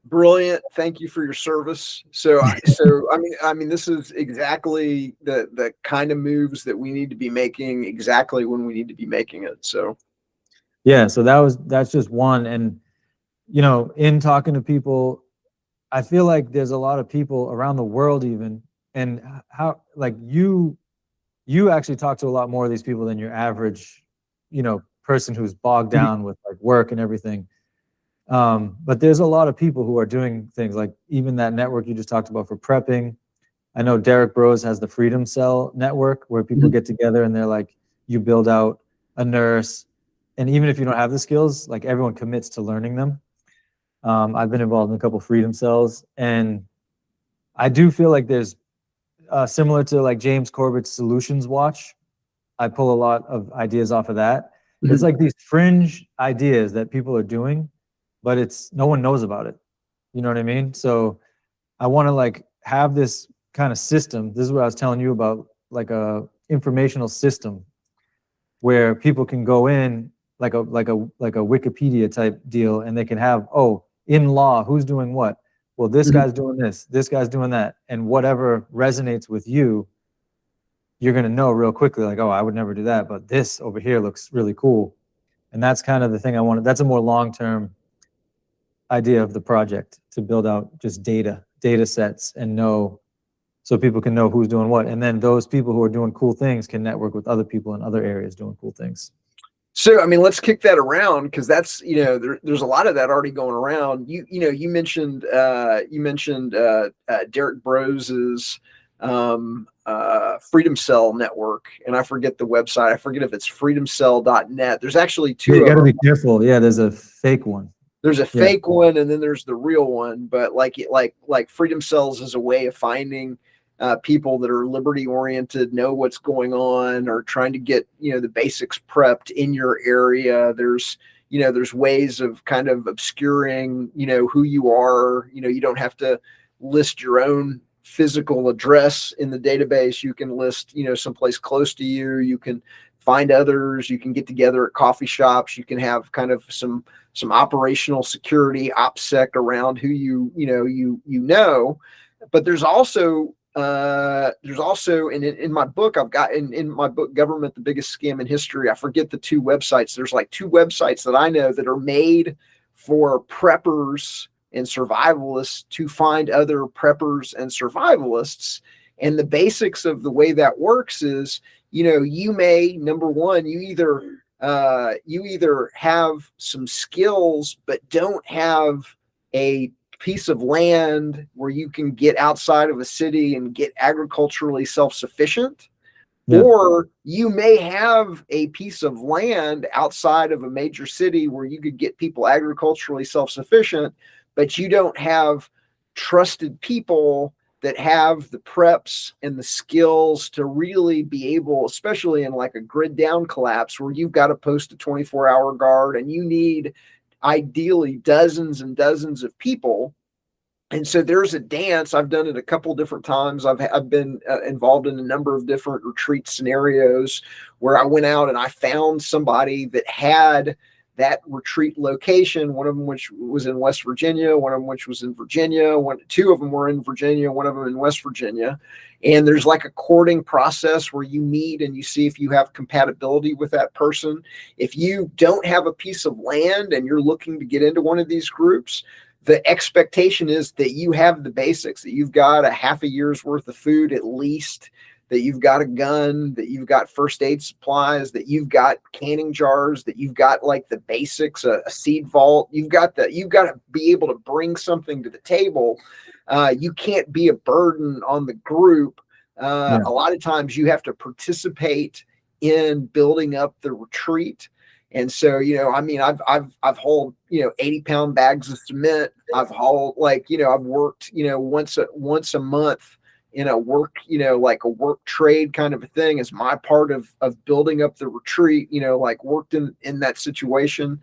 Brilliant. Thank you for your service. I mean, this is exactly the kind of moves that we need to be making exactly when we need to be making it. So Yeah, so that's just one. And you know, in talking to people, I feel like there's a lot of people around the world even, and how, like, you actually talk to a lot more of these people than your average, you know, person who's bogged down with like work and everything. But there's a lot of people who are doing things like even that network you just talked about for prepping. I know Derek Bros has the Freedom Cell network where people get together and they're like, you build out a nurse, and even if you don't have the skills, like everyone commits to learning them. I've been involved in a couple Freedom Cells, and I do feel like there's similar to like James Corbett's Solutions Watch. I pull a lot of ideas off of that. It's like these fringe ideas that people are doing, but it's no one knows about it. You know what I mean? So I want to like have this kind of system. This is what I was telling you about, like a informational system where people can go in like a Wikipedia type deal, and they can have, oh, in law, who's doing what? Well, this guy's doing this guy's doing that, and whatever resonates with you, you're going to know real quickly, like, oh, I would never do that, but this over here looks really cool. And that's kind of the thing I wanted. That's a more long-term idea of the project, to build out just data sets and know, so people can know who's doing what. And then those people who are doing cool things can network with other people in other areas doing cool things. So, I mean, let's kick that around, because that's, there's a lot of that already going around. You mentioned Derek Brose's Freedom Cell network, and I forget the website. I forget if it's freedomcell.net. There's actually two. Yeah, you got to be careful. Yeah, there's a fake one. There's a fake one, and then there's the real one. But like Freedom Cells is a way of finding people that are liberty oriented, know what's going on, or trying to get the basics prepped in your area. There's ways of kind of obscuring who you are. You don't have to list your own physical address in the database. You can list someplace close to you. You can find others. You can get together at coffee shops. You can have kind of some operational security OPSEC around who you. But there's also in my book, I've got in my book, Government, the Biggest Scam in History, I forget the two websites. There's like two websites that I know that are made for preppers and survivalists to find other preppers and survivalists. And the basics of the way that works is, you may, number one, you either have some skills but don't have a piece of land where you can get outside of a city and get agriculturally self-sufficient, or you may have a piece of land outside of a major city where you could get people agriculturally self-sufficient, but you don't have trusted people that have the preps and the skills to really be able, especially in like a grid down collapse where you've got to post a 24-hour guard and you need ideally dozens and dozens of people. And so there's a dance. I've done it a couple different times. I've been involved in a number of different retreat scenarios where I went out and I found somebody that had that retreat location, one of them which was in West Virginia, one of them which was in Virginia, two of them were in Virginia, one of them in West Virginia. And there's like a courting process where you meet and you see if you have compatibility with that person. If you don't have a piece of land and you're looking to get into one of these groups, the expectation is that you have the basics, that you've got a half a year's worth of food at least, that you've got a gun, that you've got first aid supplies, that you've got canning jars, that you've got like the basics, a seed vault. You've got to be able to bring something to the table. You can't be a burden on the group. A lot of times you have to participate in building up the retreat. And so, I've hauled, 80-pound bags of cement. I've hauled I've worked, once a month in a work, like a work trade kind of a thing as my part of building up the retreat, worked in that situation.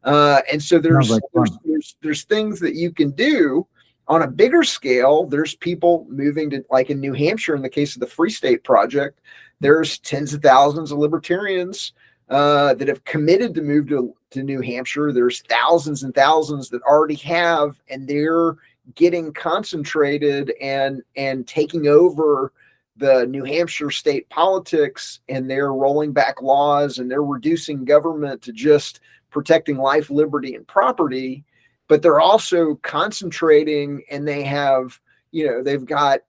And so there's things that you can do on a bigger scale. There's people moving to, like in New Hampshire, in the case of the Free State Project, there's tens of thousands of libertarians that have committed to move to New Hampshire. There's thousands and thousands that already have, and they're getting concentrated and taking over the New Hampshire state politics, and they're rolling back laws and they're reducing government to just protecting life, liberty, and property. But they're also concentrating, and they have, they've got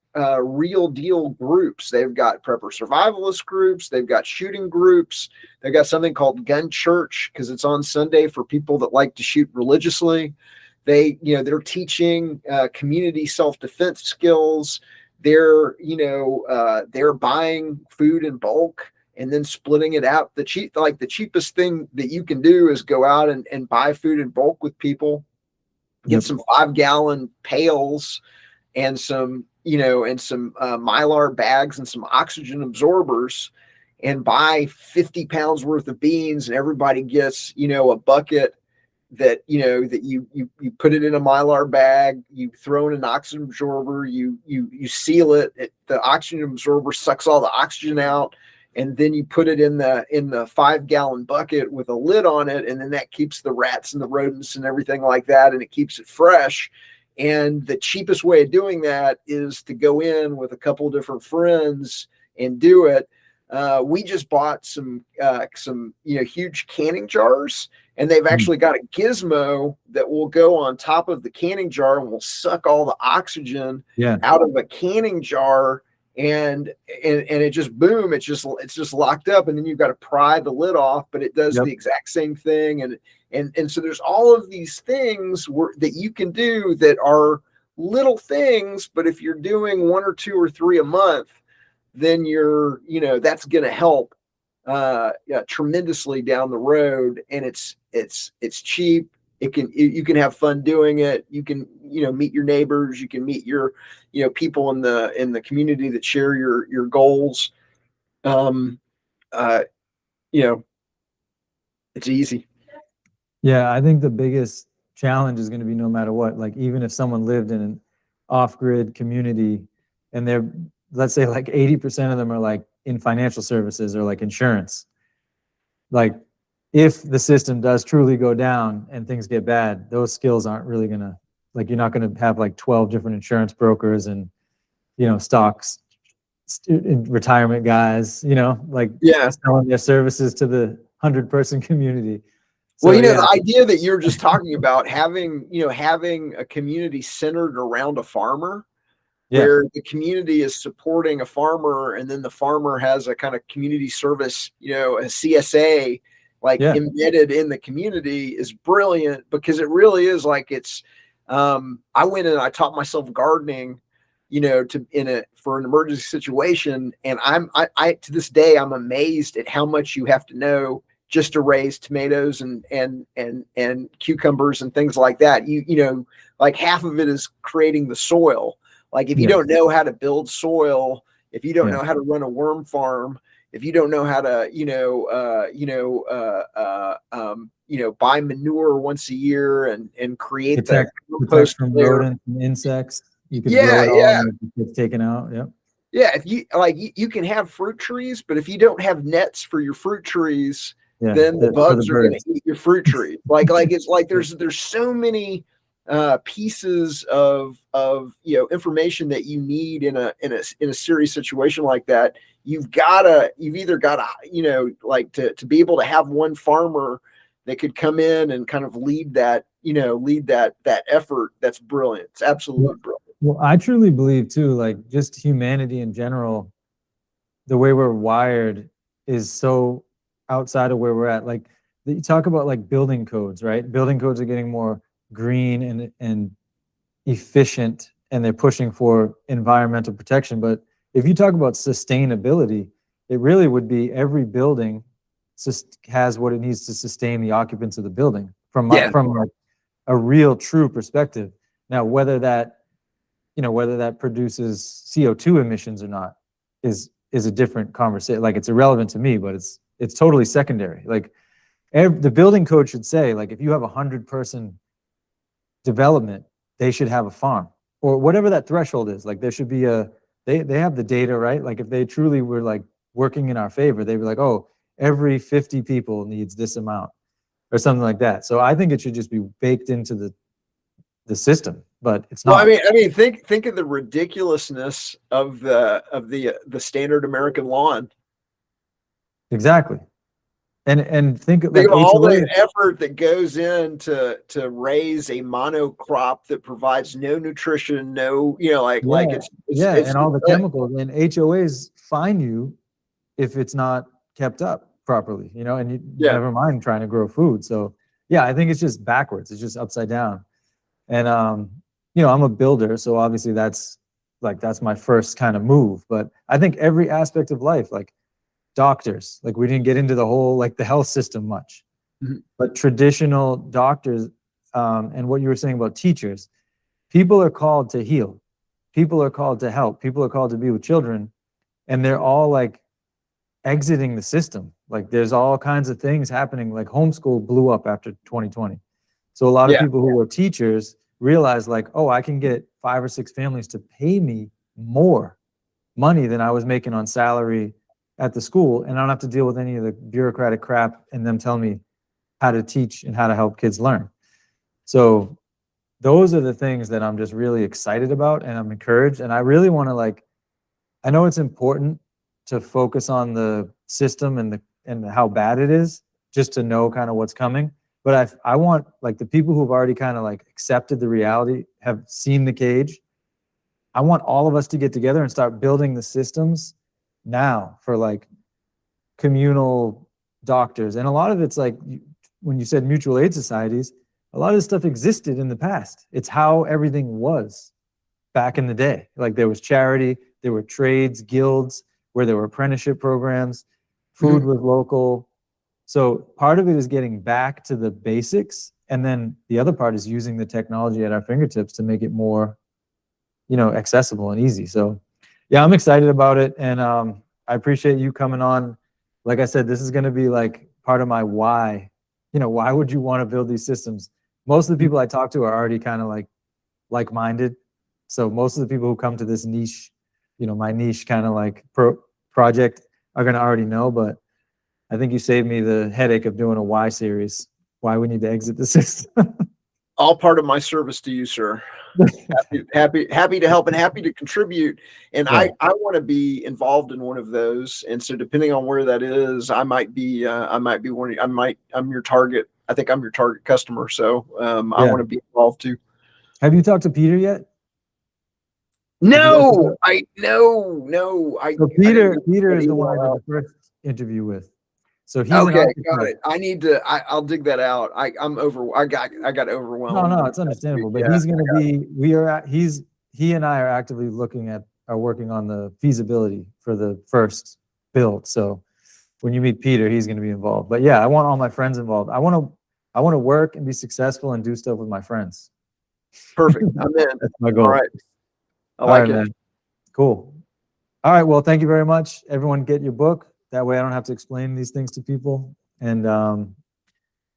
real deal groups. They've got prepper survivalist groups. They've got shooting groups. They've got something called Gun Church because it's on Sunday for people that like to shoot religiously. They're teaching community self-defense skills. They're buying food in bulk and then splitting it out. The cheapest thing that you can do is go out and buy food in bulk with people, get some 5-gallon pails and some Mylar bags and some oxygen absorbers, and buy 50 pounds worth of beans, and everybody gets, a bucket that, that you put it in a Mylar bag, you throw in an oxygen absorber, you seal it, the oxygen absorber sucks all the oxygen out, and then you put it in the 5-gallon bucket with a lid on it, and then that keeps the rats and the rodents and everything like that, and it keeps it fresh. And the cheapest way of doing that is to go in with a couple different friends and do it. We just bought some huge canning jars, and they've actually got a gizmo that will go on top of the canning jar and will suck all the oxygen out of a canning jar, and it just boom, it's just locked up, and then you've got to pry the lid off, but it does the exact same thing. And so there's all of these things that you can do that are little things, but if you're doing 1 or 2 or 3 a month, then that's going to help tremendously down the road. And it's cheap. You can have fun doing it. You can, meet your neighbors. You can meet your, people in the community that share your goals. It's easy. Yeah, I think the biggest challenge is going to be, no matter what, like even if someone lived in an off-grid community and they're, let's say like 80% of them are like in financial services or like insurance, like if the system does truly go down and things get bad, those skills aren't really going to, like, you're not going to have like 12 different insurance brokers and, stocks, retirement guys, like selling their services to the 100-person community. So, well, the idea that you're just talking about, having a community centered around a farmer, where the community is supporting a farmer, and then the farmer has a kind of community service, a CSA, embedded in the community, is brilliant, because it really is like I went and I taught myself gardening, for an emergency situation. And I to this day, I'm amazed at how much you have to know just to raise tomatoes and cucumbers and things like that. Like half of it is creating the soil. Like if you don't know how to build soil, if you don't know how to run a worm farm, if you don't know how to, buy manure once a year and create protect from rodents and insects, you can grow it all and it gets taken out. Yeah, if you can have fruit trees, but if you don't have nets for your fruit trees, then the bugs are going to eat your fruit tree. It's like there's so many pieces of information that you need in a serious situation like that. You've either got to to be able to have one farmer that could come in and kind of lead that effort. That's brilliant. It's absolutely brilliant. Well, I truly believe too, like just humanity in general, the way we're wired is so outside of where we're at. Like you talk about like building codes, right? Building codes are getting more green and efficient, and they're pushing for environmental protection. But if you talk about sustainability, it really would be every building has what it needs to sustain the occupants of the building from like a real true perspective. Now, whether that produces CO2 emissions or not is a different conversation. Like it's irrelevant to me, but it's totally secondary. Like the building code should say, like, if you have 100-person development, they should have a farm or whatever that threshold is. Like there should be they have the data, right? Like if they truly were like working in our favor, they'd be like, oh, every 50 people needs this amount or something like that. So I think it should just be baked into the system, but it's not. Well, I mean, think of the ridiculousness of the standard American lawn. Exactly. And think of all the effort that goes in to raise a monocrop that provides no nutrition, and all the chemicals. And HOAs fine you if it's not kept up properly, and you never mind trying to grow food. So yeah, I think it's just backwards. It's just upside down. And I'm a builder, so obviously that's my first kind of move. But I think every aspect of life, like doctors, like we didn't get into the whole like the health system much, but traditional doctors, and what you were saying about teachers, people are called to heal, people are called to help, people are called to be with children, and they're all like exiting the system. Like there's all kinds of things happening. Like homeschool blew up after 2020. So a lot of people who were teachers realized like, oh, I can get 5 or 6 families to pay me more money than I was making on salary at the school. And I don't have to deal with any of the bureaucratic crap and them telling me how to teach and how to help kids learn. So those are the things that I'm just really excited about, and I'm encouraged. And I really want to like, I know it's important to focus on the system and how bad it is, just to know kind of what's coming. But I want like the people who've already kind of like accepted the reality, have seen the cage. I want all of us to get together and start building the systems now for like communal doctors. And a lot of it's like when you said mutual aid societies, a lot of this stuff existed in the past. It's how everything was back in the day. Like there was charity, there were trades, guilds, where there were apprenticeship programs, food was local. So part of it is getting back to the basics. And then the other part is using the technology at our fingertips to make it more, accessible and easy. So yeah, I'm excited about it. And I appreciate you coming on. Like I said, this is going to be like part of my why. Why would you want to build these systems? Most of the people I talk to are already kind of like-minded. So most of the people who come to this niche, my niche kind of like project are going to already know, but I think you saved me the headache of doing a why series, why we need to exit the system. All part of my service to you, sir. happy to help and happy to contribute. And I want to be involved in one of those. And so depending on where that is, I'm your target. I think I'm your target customer. So I want to be involved too. Have you talked to Peter yet? No. So Peter is the one I did the first interview with. So he's okay. Got it. I need to. I'll dig that out. I got overwhelmed. No, it's understandable. But he's going to be. He and I are working on the feasibility for the first build. So when you meet Peter, he's going to be involved. But yeah, I want all my friends involved. I want to work and be successful and do stuff with my friends. Perfect. I'm in. That's my goal. All right. I like it. Man. Cool. All right. Well, thank you very much. Everyone get your book. That way I don't have to explain these things to people. And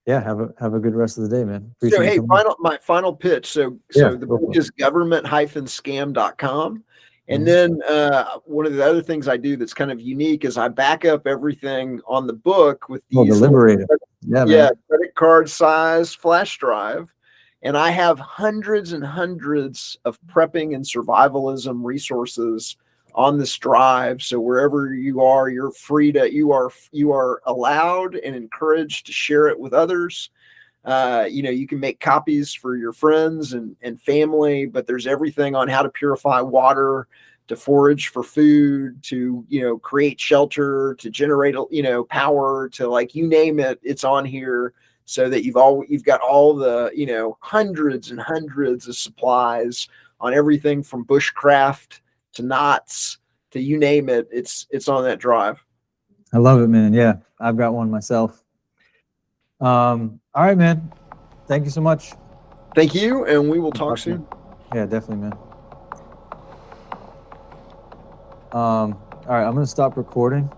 yeah, have a good rest of the day, man. Appreciate my final pitch. So the book is government-scam.com. And then one of the other things I do that's kind of unique is I back up everything on the book with these credit card size flash drive. And I have hundreds and hundreds of prepping and survivalism resources on this drive. So wherever you are, you're free to, you are allowed and encouraged to share it with others. You can make copies for your friends and family, but there's everything on how to purify water, to forage for food, to, create shelter, to generate, power, to like, you name it, it's on here. So that you've got all the, hundreds and hundreds of supplies on everything from bushcraft to knots to you name it. It's on that drive. I love it, man. Yeah, I've got one myself. All right, man. Thank you so much. Thank you, and we will talk soon. Yeah, definitely, man. All right, I'm gonna stop recording.